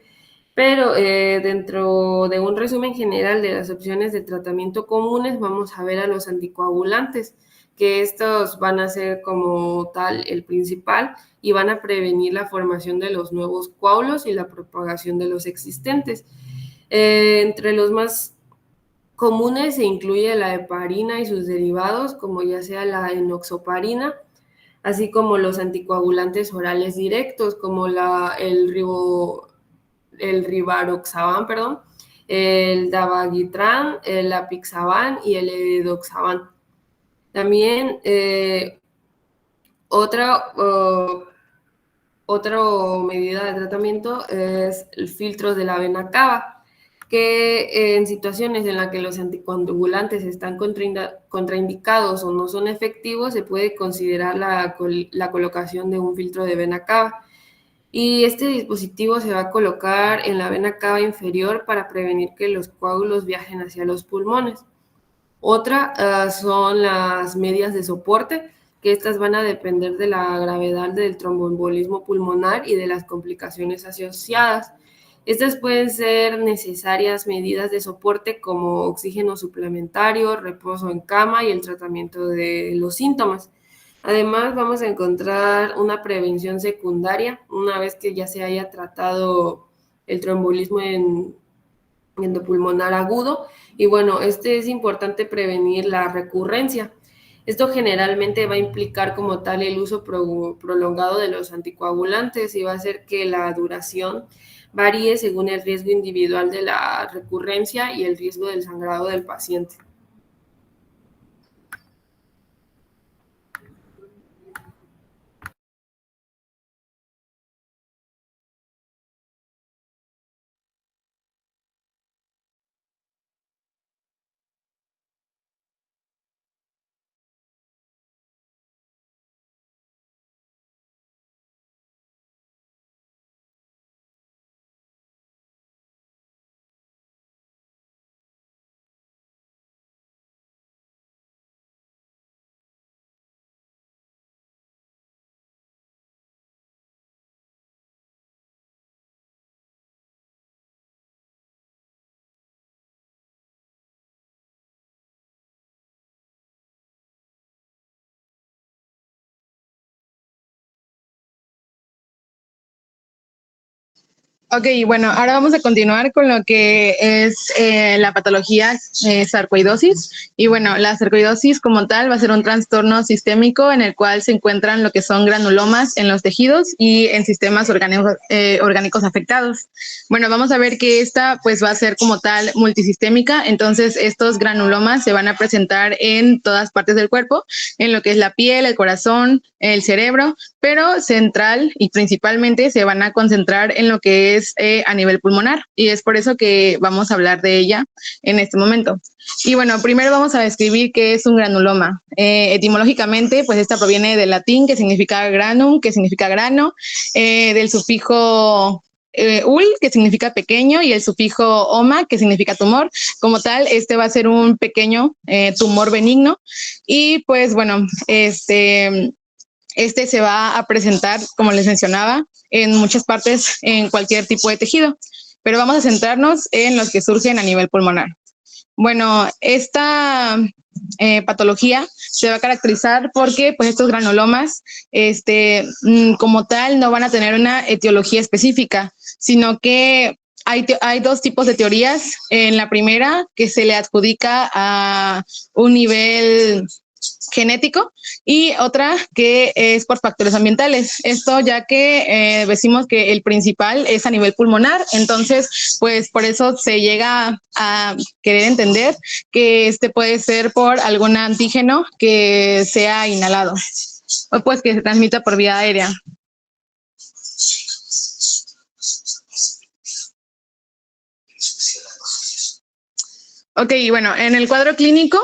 Pero dentro de un resumen general de las opciones de tratamiento comunes, vamos a ver a los anticoagulantes, que estos van a ser como tal el principal y van a prevenir la formación de los nuevos coágulos y la propagación de los existentes. Entre los más comunes se incluye la heparina y sus derivados, como ya sea la enoxaparina, así como los anticoagulantes orales directos, como el rivaroxaban, el dabigatran, el apixaban y el edoxaban. También otra medida de tratamiento es el filtro de la vena cava, que en situaciones en las que los anticoagulantes están contraindicados o no son efectivos, se puede considerar la colocación de un filtro de vena cava. Y este dispositivo se va a colocar en la vena cava inferior para prevenir que los coágulos viajen hacia los pulmones. Otra son las medias de soporte, que estas van a depender de la gravedad del tromboembolismo pulmonar y de las complicaciones asociadas. Estas pueden ser necesarias medidas de soporte como oxígeno suplementario, reposo en cama y el tratamiento de los síntomas. Además, vamos a encontrar una prevención secundaria una vez que ya se haya tratado el tromboembolismo endopulmonar agudo. Y bueno, es importante prevenir la recurrencia. Esto generalmente va a implicar como tal el uso prolongado de los anticoagulantes y va a hacer que la duración varíe según el riesgo individual de la recurrencia y el riesgo del sangrado del paciente. Ok, bueno, ahora vamos a continuar con lo que es la patología sarcoidosis. Y bueno, la sarcoidosis como tal va a ser un trastorno sistémico en el cual se encuentran lo que son granulomas en los tejidos y en sistemas orgánicos afectados. Bueno, vamos a ver que esta pues va a ser como tal multisistémica, entonces estos granulomas se van a presentar en todas partes del cuerpo, en lo que es la piel, el corazón, el cerebro, pero central y principalmente se van a concentrar en lo que es a nivel pulmonar, y es por eso que vamos a hablar de ella en este momento. Y bueno, primero vamos a describir qué es un granuloma. Etimológicamente, pues esta proviene del latín, que significa granum, que significa grano, del sufijo ul, que significa pequeño, y el sufijo oma, que significa tumor. Como tal, este va a ser un pequeño tumor benigno, y pues bueno, este se va a presentar, como les mencionaba, en muchas partes, en cualquier tipo de tejido, pero vamos a centrarnos en los que surgen a nivel pulmonar. Bueno, esta patología se va a caracterizar porque pues estos granulomas como tal no van a tener una etiología específica, sino que hay dos tipos de teorías. En la primera, que se le adjudica a un nivel genético, y otra que es por factores ambientales. Esto ya que decimos que el principal es a nivel pulmonar, entonces pues por eso se llega a querer entender que puede ser por algún antígeno que sea inhalado o pues que se transmita por vía aérea. Ok, bueno, en el cuadro clínico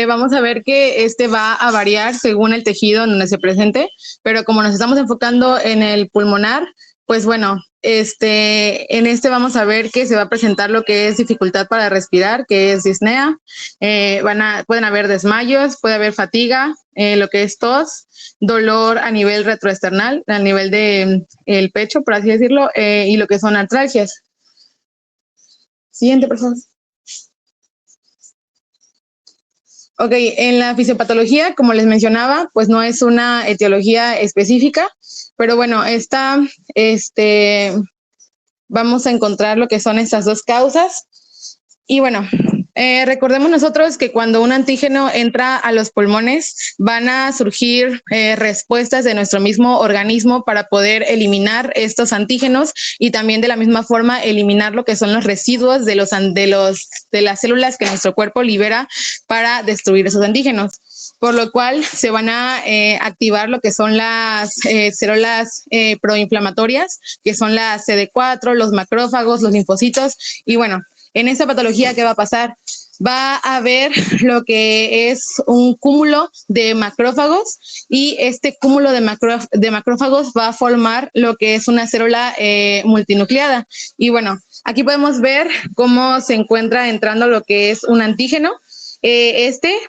vamos a ver que va a variar según el tejido en donde se presente, pero como nos estamos enfocando en el pulmonar, pues bueno, en vamos a ver que se va a presentar lo que es dificultad para respirar, que es disnea, pueden haber desmayos, puede haber fatiga, lo que es tos, dolor a nivel retroesternal, a nivel de el pecho, por así decirlo, y lo que son artralgias. Siguiente, por favor. Ok, en la fisiopatología, como les mencionaba, pues no es una etiología específica, pero bueno, vamos a encontrar lo que son estas dos causas. Y bueno, recordemos nosotros que cuando un antígeno entra a los pulmones, van a surgir respuestas de nuestro mismo organismo para poder eliminar estos antígenos y también de la misma forma eliminar lo que son los residuos de las células que nuestro cuerpo libera para destruir esos antígenos. Por lo cual se van a activar lo que son las células proinflamatorias, que son las CD4, los macrófagos, los linfocitos, y bueno, en esta patología, ¿qué va a pasar? Va a haber lo que es un cúmulo de macrófagos, y este cúmulo de macrófagos va a formar lo que es una célula multinucleada. Y bueno, aquí podemos ver cómo se encuentra entrando lo que es un antígeno.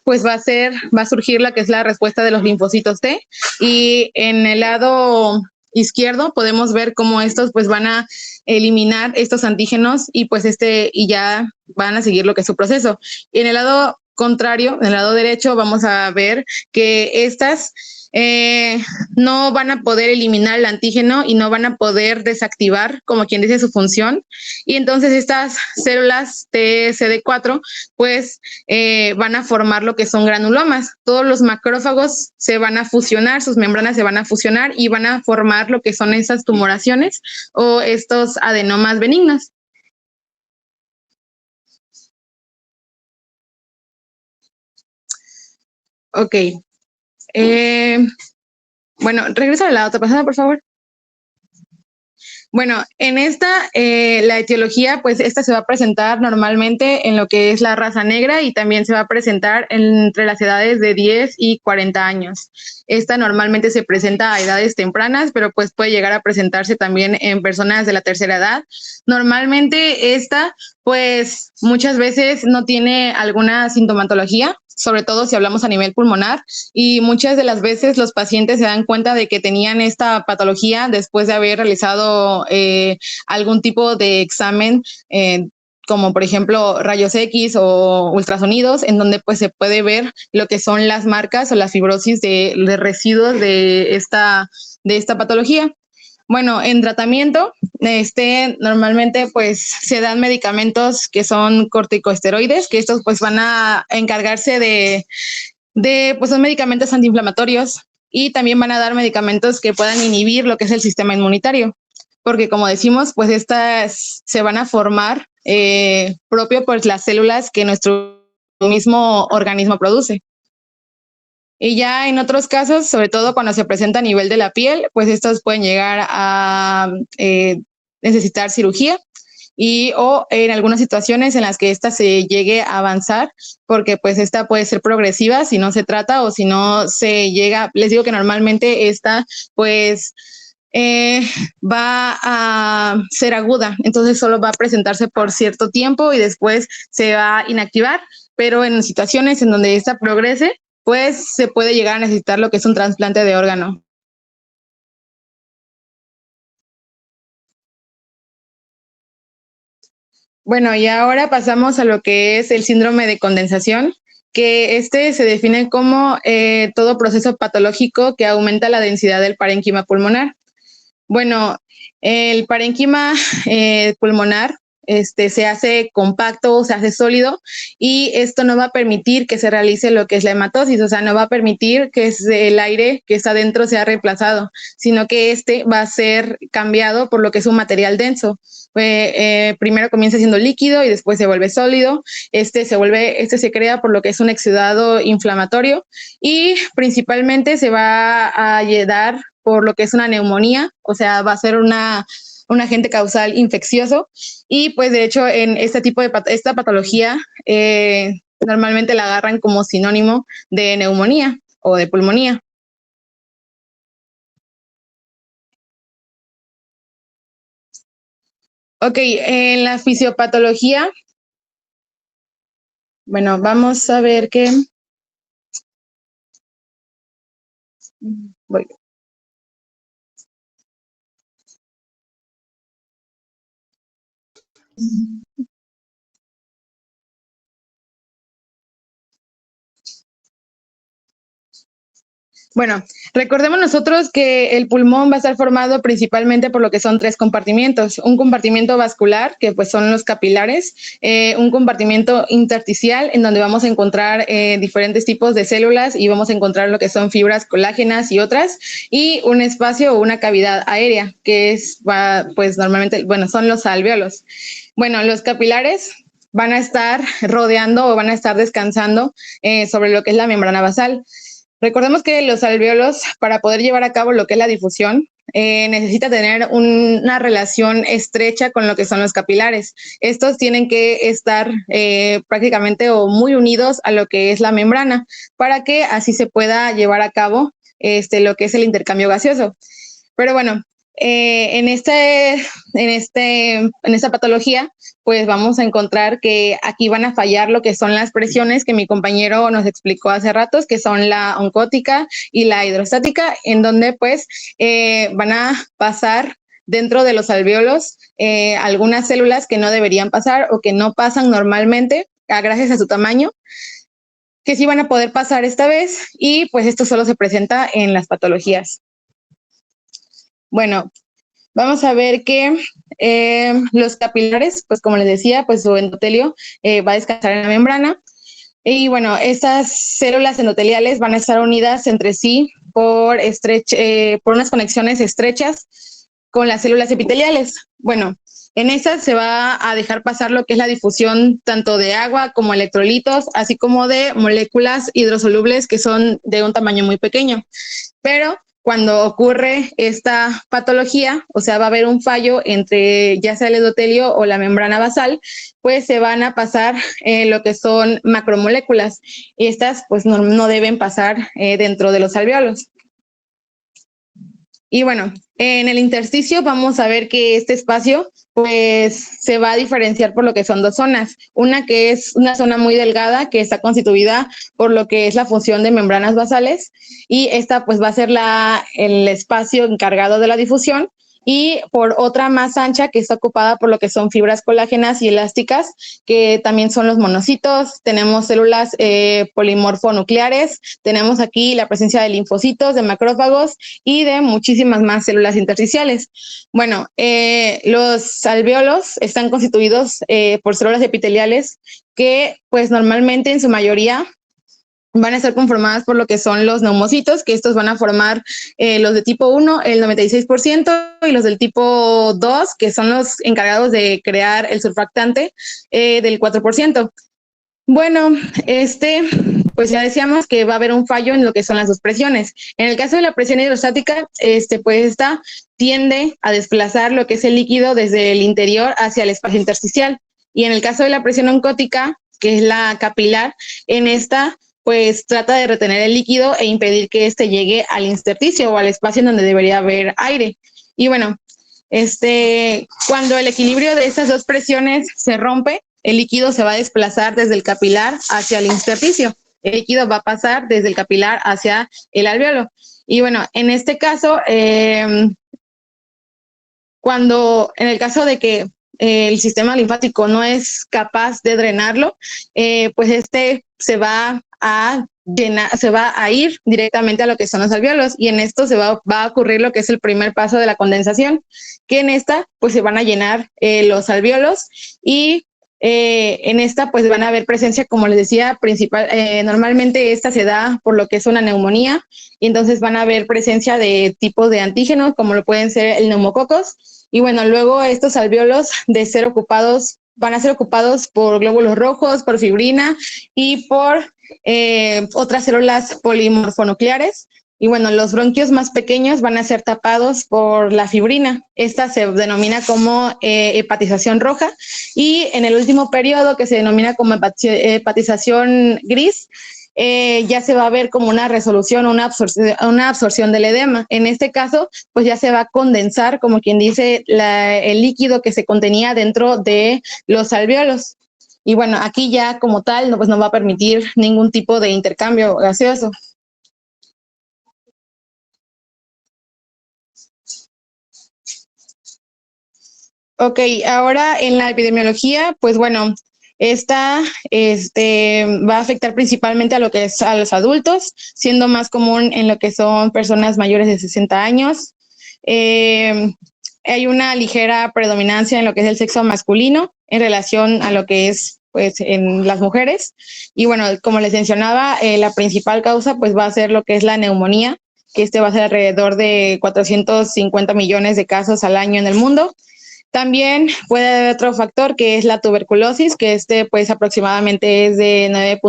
Pues va a surgir la que es la respuesta de los linfocitos T, y en el lado izquierdo podemos ver cómo estos pues van a eliminar estos antígenos y pues y ya van a seguir lo que es su proceso. Y en el lado contrario, en el lado derecho, vamos a ver que estas no van a poder eliminar el antígeno y no van a poder desactivar, como quien dice, su función. Y entonces estas células TCD4 pues van a formar lo que son granulomas. Todos los macrófagos se van a fusionar, sus membranas se van a fusionar y van a formar lo que son esas tumoraciones o estos adenomas benignos. Ok. Bueno, regresa a la otra pasada, por favor. Bueno, en la etiología, pues esta se va a presentar normalmente en lo que es la raza negra, y también se va a presentar entre las edades de 10 y 40 años. Esta normalmente se presenta a edades tempranas, pero pues puede llegar a presentarse también en personas de la tercera edad. Normalmente pues muchas veces no tiene alguna sintomatología, sobre todo si hablamos a nivel pulmonar, y muchas de las veces los pacientes se dan cuenta de que tenían esta patología después de haber realizado algún tipo de examen, como por ejemplo rayos X o ultrasonidos, en donde pues se puede ver lo que son las marcas o la fibrosis de residuos de esta patología. Bueno, en tratamiento, normalmente pues se dan medicamentos que son corticosteroides, que estos pues van a encargarse pues son medicamentos antiinflamatorios, y también van a dar medicamentos que puedan inhibir lo que es el sistema inmunitario, porque como decimos, pues estas se van a formar propio por las células que nuestro mismo organismo produce. Y ya en otros casos, sobre todo cuando se presenta a nivel de la piel, pues estos pueden llegar a necesitar cirugía, o en algunas situaciones en las que esta se llegue a avanzar, porque pues esta puede ser progresiva si no se trata o si no se llega. Les digo que normalmente esta pues va a ser aguda, entonces solo va a presentarse por cierto tiempo y después se va a inactivar, pero en situaciones en donde esta progrese, pues se puede llegar a necesitar lo que es un trasplante de órgano. Bueno, y ahora pasamos a lo que es el síndrome de condensación, que se define como todo proceso patológico que aumenta la densidad del parénquima pulmonar. Bueno, el parénquima pulmonar se hace compacto, se hace sólido, y esto no va a permitir que se realice lo que es la hematosis, o sea, no va a permitir que el aire que está dentro sea reemplazado, sino que va a ser cambiado por lo que es un material denso. Primero comienza siendo líquido y después se vuelve sólido. Se crea por lo que es un exudado inflamatorio, y principalmente se va a dar por lo que es una neumonía, o sea, va a ser un agente causal infeccioso. Y pues de hecho en esta patología normalmente la agarran como sinónimo de neumonía o de pulmonía. Ok, en la fisiopatología, bueno, vamos a ver qué. Voy. Bueno, recordemos nosotros que el pulmón va a estar formado principalmente por lo que son 3 compartimientos. Un compartimiento vascular, que pues son los capilares, un compartimento intersticial, en donde vamos a encontrar diferentes tipos de células y vamos a encontrar lo que son fibras colágenas y otras, y un espacio o una cavidad aérea, que pues normalmente, bueno, son los alvéolos. Bueno, los capilares van a estar rodeando o van a estar descansando sobre lo que es la membrana basal. Recordemos que los alvéolos, para poder llevar a cabo lo que es la difusión, necesita tener una relación estrecha con lo que son los capilares. Estos tienen que estar prácticamente o muy unidos a lo que es la membrana, para que así se pueda llevar a cabo lo que es el intercambio gaseoso. Pero bueno, en esta patología, pues vamos a encontrar que aquí van a fallar lo que son las presiones que mi compañero nos explicó hace ratos, que son la oncótica y la hidrostática, en donde pues van a pasar dentro de los alvéolos algunas células que no deberían pasar o que no pasan normalmente gracias a su tamaño, que sí van a poder pasar esta vez, y pues esto solo se presenta en las patologías. Bueno, vamos a ver que los capilares, pues como les decía, pues su endotelio va a descansar en la membrana. Y bueno, estas células endoteliales van a estar unidas entre sí por unas conexiones estrechas con las células epiteliales. Bueno, en estas se va a dejar pasar lo que es la difusión tanto de agua como electrolitos, así como de moléculas hidrosolubles que son de un tamaño muy pequeño. Pero cuando ocurre esta patología, o sea, va a haber un fallo entre ya sea el endotelio o la membrana basal, pues se van a pasar lo que son macromoléculas. Estas pues no deben pasar dentro de los alvéolos. Y bueno, en el intersticio vamos a ver que este espacio pues se va a diferenciar por lo que son 2 zonas. Una que es una zona muy delgada, que está constituida por lo que es la función de membranas basales, y esta pues va a ser el espacio encargado de la difusión, y por otra más ancha que está ocupada por lo que son fibras colágenas y elásticas, que también son los monocitos. Tenemos células polimorfonucleares, tenemos aquí la presencia de linfocitos, de macrófagos y de muchísimas más células intersticiales. Bueno, los alvéolos están constituidos por células epiteliales que pues normalmente en su mayoría van a estar conformadas por lo que son los neumocitos, que estos van a formar los de tipo 1, el 96%, y los del tipo 2, que son los encargados de crear el surfactante, del 4%. Bueno, pues ya decíamos que va a haber un fallo en lo que son las 2 presiones. En el caso de la presión hidrostática, pues esta tiende a desplazar lo que es el líquido desde el interior hacia el espacio intersticial. Y en el caso de la presión oncótica, que es la capilar, en esta pues trata de retener el líquido e impedir que llegue al intersticio o al espacio en donde debería haber aire. Y bueno, cuando el equilibrio de estas 2 presiones se rompe, el líquido se va a desplazar desde el capilar hacia el intersticio. El líquido va a pasar desde el capilar hacia el alvéolo. Y bueno, en este caso, en el caso de que el sistema linfático no es capaz de drenarlo, pues se va a llenar, se va a ir directamente a lo que son los alvéolos, y en esto va a ocurrir lo que es el primer paso de la condensación, que en esta pues se van a llenar los alvéolos, y en esta pues van a haber presencia, como les decía, normalmente esta se da por lo que es una neumonía, y entonces van a haber presencia de tipos de antígenos, como lo pueden ser el neumococos, y bueno, luego estos alvéolos de ser ocupados van a ser ocupados por glóbulos rojos, por fibrina y por otras células polimorfonucleares. Y bueno, los bronquios más pequeños van a ser tapados por la fibrina. Esta se denomina como hepatización roja. Y en el último periodo, que se denomina como hepatización gris, ya se va a ver como una resolución, una absorción del edema. En este caso, pues ya se va a condensar, como quien dice, el líquido que se contenía dentro de los alvéolos. Y bueno, aquí ya como tal, pues no va a permitir ningún tipo de intercambio gaseoso. Ok, ahora en la epidemiología, pues bueno, esta va a afectar principalmente a lo que es a los adultos, siendo más común en lo que son personas mayores de 60 años. Hay una ligera predominancia en lo que es el sexo masculino en relación a lo que es pues en las mujeres. Y bueno, como les mencionaba, la principal causa pues va a ser lo que es la neumonía, que va a ser alrededor de 450 millones de casos al año en el mundo. También puede haber otro factor que es la tuberculosis, que pues aproximadamente es de 9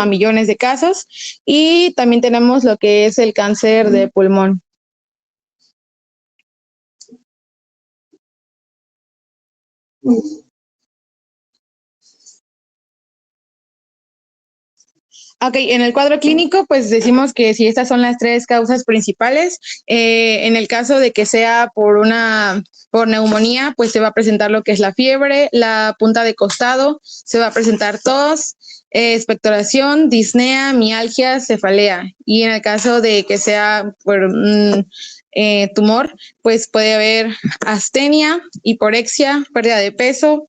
millones de casos. Y también tenemos lo que es el cáncer de pulmón. Ok, en el cuadro clínico, pues decimos que si estas son las tres causas principales, en el caso de que sea por neumonía, pues se va a presentar lo que es la fiebre, la punta de costado, se va a presentar tos, expectoración, disnea, mialgia, cefalea. Y en el caso de que sea por tumor, pues puede haber astenia, hiporexia, pérdida de peso,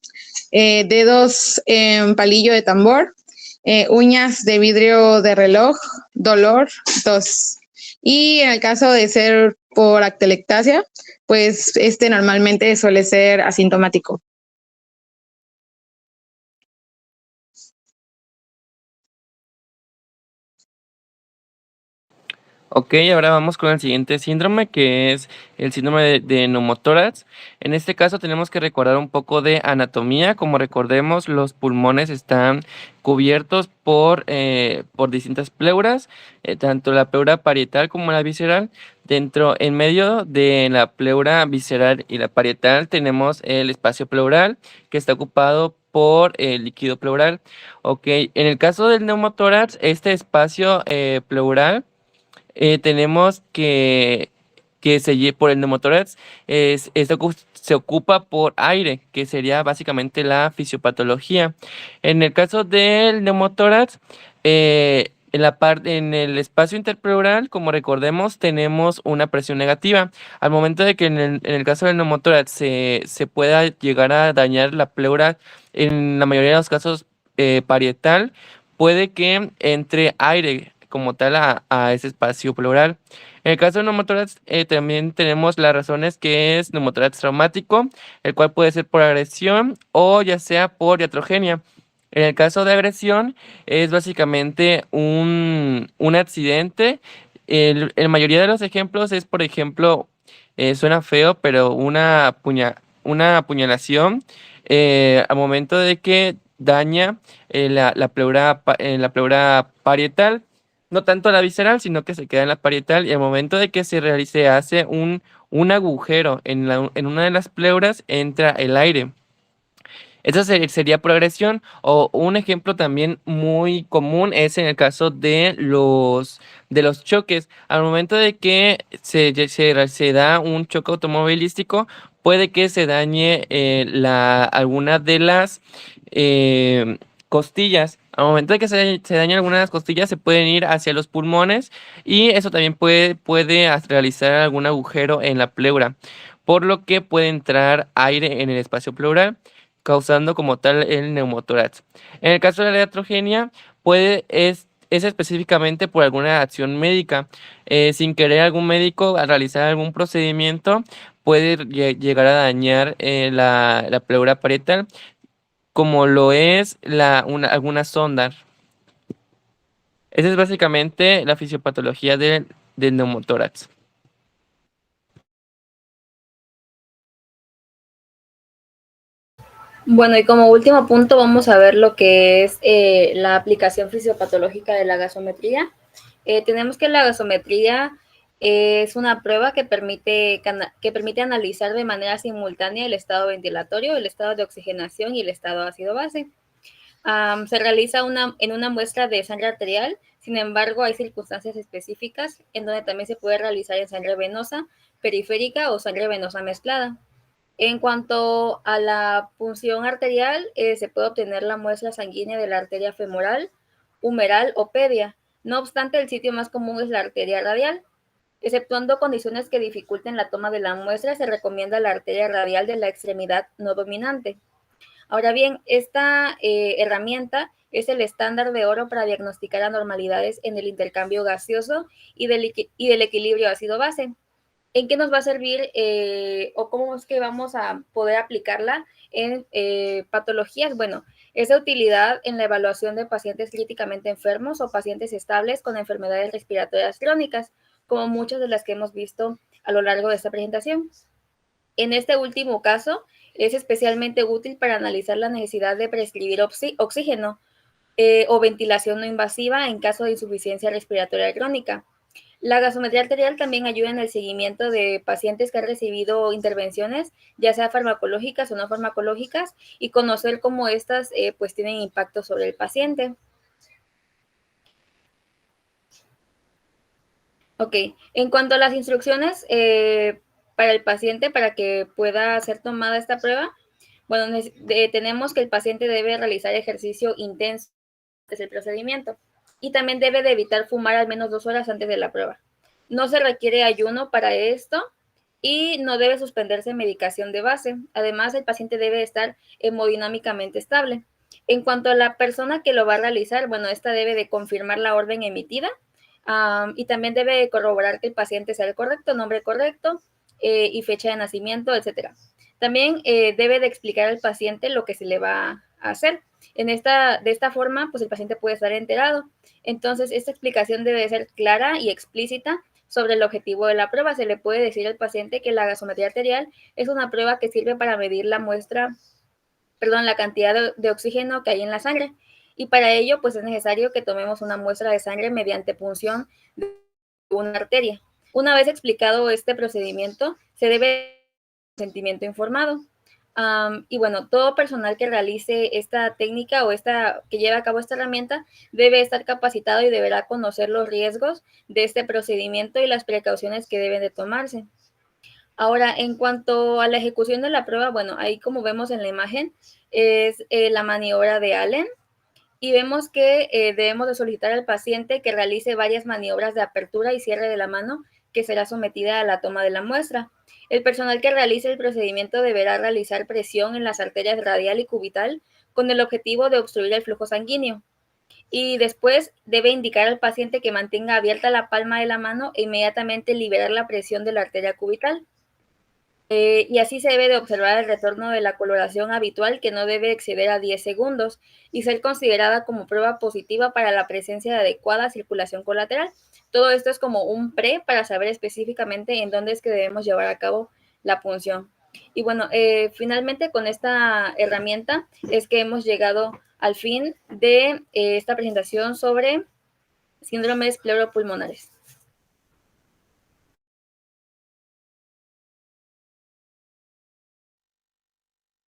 dedos en palillo de tambor, uñas de vidrio de reloj, dolor, tos. Y en el caso de ser por atelectasia, pues normalmente suele ser asintomático. Ok, ahora vamos con el siguiente síndrome, que es el síndrome de neumotórax. En este caso tenemos que recordar un poco de anatomía. Como recordemos, los pulmones están cubiertos por distintas pleuras, tanto la pleura parietal como la visceral. En medio de la pleura visceral y la parietal tenemos el espacio pleural, que está ocupado por el líquido pleural. Ok, en el caso del neumotórax, este espacio pleural tenemos por el neumotórax se ocupa por aire, que sería básicamente la fisiopatología. En el caso del neumotórax, en el espacio interpleural, como recordemos, tenemos una presión negativa. Al momento de que en el caso del neumotórax se pueda llegar a dañar la pleura, en la mayoría de los casos parietal, puede que entre aire como tal a ese espacio pleural. En el caso de neumotórax, también tenemos las razones, que es neumotórax traumático, el cual puede ser por agresión o ya sea por iatrogenia. En el caso de agresión, es básicamente un accidente. En mayoría de los ejemplos es, por ejemplo, suena feo, pero una apuñalación al momento de que daña la pleura parietal. No tanto la visceral, sino que se queda en la parietal, y al momento de que se hace un agujero en una de las pleuras, entra el aire. Eso sería progresión. O un ejemplo también muy común es en el caso de los choques. Al momento de que se da un choque automovilístico, puede que se dañe alguna de las costillas. Al momento de que se dañan algunas costillas, se pueden ir hacia los pulmones y eso también puede realizar algún agujero en la pleura, por lo que puede entrar aire en el espacio pleural, causando como tal el neumotórax. En el caso de la iatrogenia, es específicamente por alguna acción médica. Sin querer algún médico al realizar algún procedimiento puede llegar a dañar la pleura parietal, como lo es alguna sonda. Esa es básicamente la fisiopatología del neumotórax. Bueno, y como último punto vamos a ver lo que es la aplicación fisiopatológica de la gasometría. Tenemos que la gasometría es una prueba que permite analizar de manera simultánea el estado ventilatorio, el estado de oxigenación y el estado ácido-base. Se realiza en una muestra de sangre arterial, sin embargo hay circunstancias específicas en donde también se puede realizar en sangre venosa, periférica o sangre venosa mezclada. En cuanto a la punción arterial, se puede obtener la muestra sanguínea de la arteria femoral, humeral o pedia. No obstante, el sitio más común es la arteria radial. Exceptuando condiciones que dificulten la toma de la muestra, se recomienda la arteria radial de la extremidad no dominante. Ahora bien, esta herramienta es el estándar de oro para diagnosticar anormalidades en el intercambio gaseoso y del equilibrio ácido-base. ¿En qué nos va a servir o cómo es que vamos a poder aplicarla en patologías? Bueno, es de utilidad en la evaluación de pacientes críticamente enfermos o pacientes estables con enfermedades respiratorias crónicas, como muchas de las que hemos visto a lo largo de esta presentación. En este último caso, es especialmente útil para analizar la necesidad de prescribir oxígeno o ventilación no invasiva en caso de insuficiencia respiratoria crónica. La gasometría arterial también ayuda en el seguimiento de pacientes que han recibido intervenciones, ya sea farmacológicas o no farmacológicas, y conocer cómo estas pues tienen impacto sobre el paciente. Ok, en cuanto a las instrucciones para el paciente, para que pueda ser tomada esta prueba, bueno, tenemos que el paciente debe realizar ejercicio intenso antes del procedimiento y también debe de evitar fumar al menos 2 horas antes de la prueba. No se requiere ayuno para esto y no debe suspenderse medicación de base. Además, el paciente debe estar hemodinámicamente estable. En cuanto a la persona que lo va a realizar, bueno, esta debe de confirmar la orden emitida y también debe corroborar que el paciente sea el correcto, nombre correcto y fecha de nacimiento, etcétera. También debe de explicar al paciente lo que se le va a hacer. De esta forma, pues el paciente puede estar enterado. Entonces, esta explicación debe ser clara y explícita sobre el objetivo de la prueba. Se le puede decir al paciente que la gasometría arterial es una prueba que sirve para medir la cantidad de oxígeno que hay en la sangre. Y para ello, pues es necesario que tomemos una muestra de sangre mediante punción de una arteria. Una vez explicado este procedimiento, se debe consentimiento informado. Y bueno, todo personal que realice esta técnica o que lleve a cabo esta herramienta debe estar capacitado y deberá conocer los riesgos de este procedimiento y las precauciones que deben de tomarse. Ahora, en cuanto a la ejecución de la prueba, bueno, ahí como vemos en la imagen, es la maniobra de Allen. Y vemos que debemos de solicitar al paciente que realice varias maniobras de apertura y cierre de la mano que será sometida a la toma de la muestra. El personal que realice el procedimiento deberá realizar presión en las arterias radial y cubital con el objetivo de obstruir el flujo sanguíneo. Y después debe indicar al paciente que mantenga abierta la palma de la mano e inmediatamente liberar la presión de la arteria cubital. Y así se debe de observar el retorno de la coloración habitual, que no debe exceder a 10 segundos y ser considerada como prueba positiva para la presencia de adecuada circulación colateral. Todo esto es como un pre para saber específicamente en dónde es que debemos llevar a cabo la punción. Y bueno, finalmente con esta herramienta es que hemos llegado al fin de esta presentación sobre síndromes pleuropulmonares.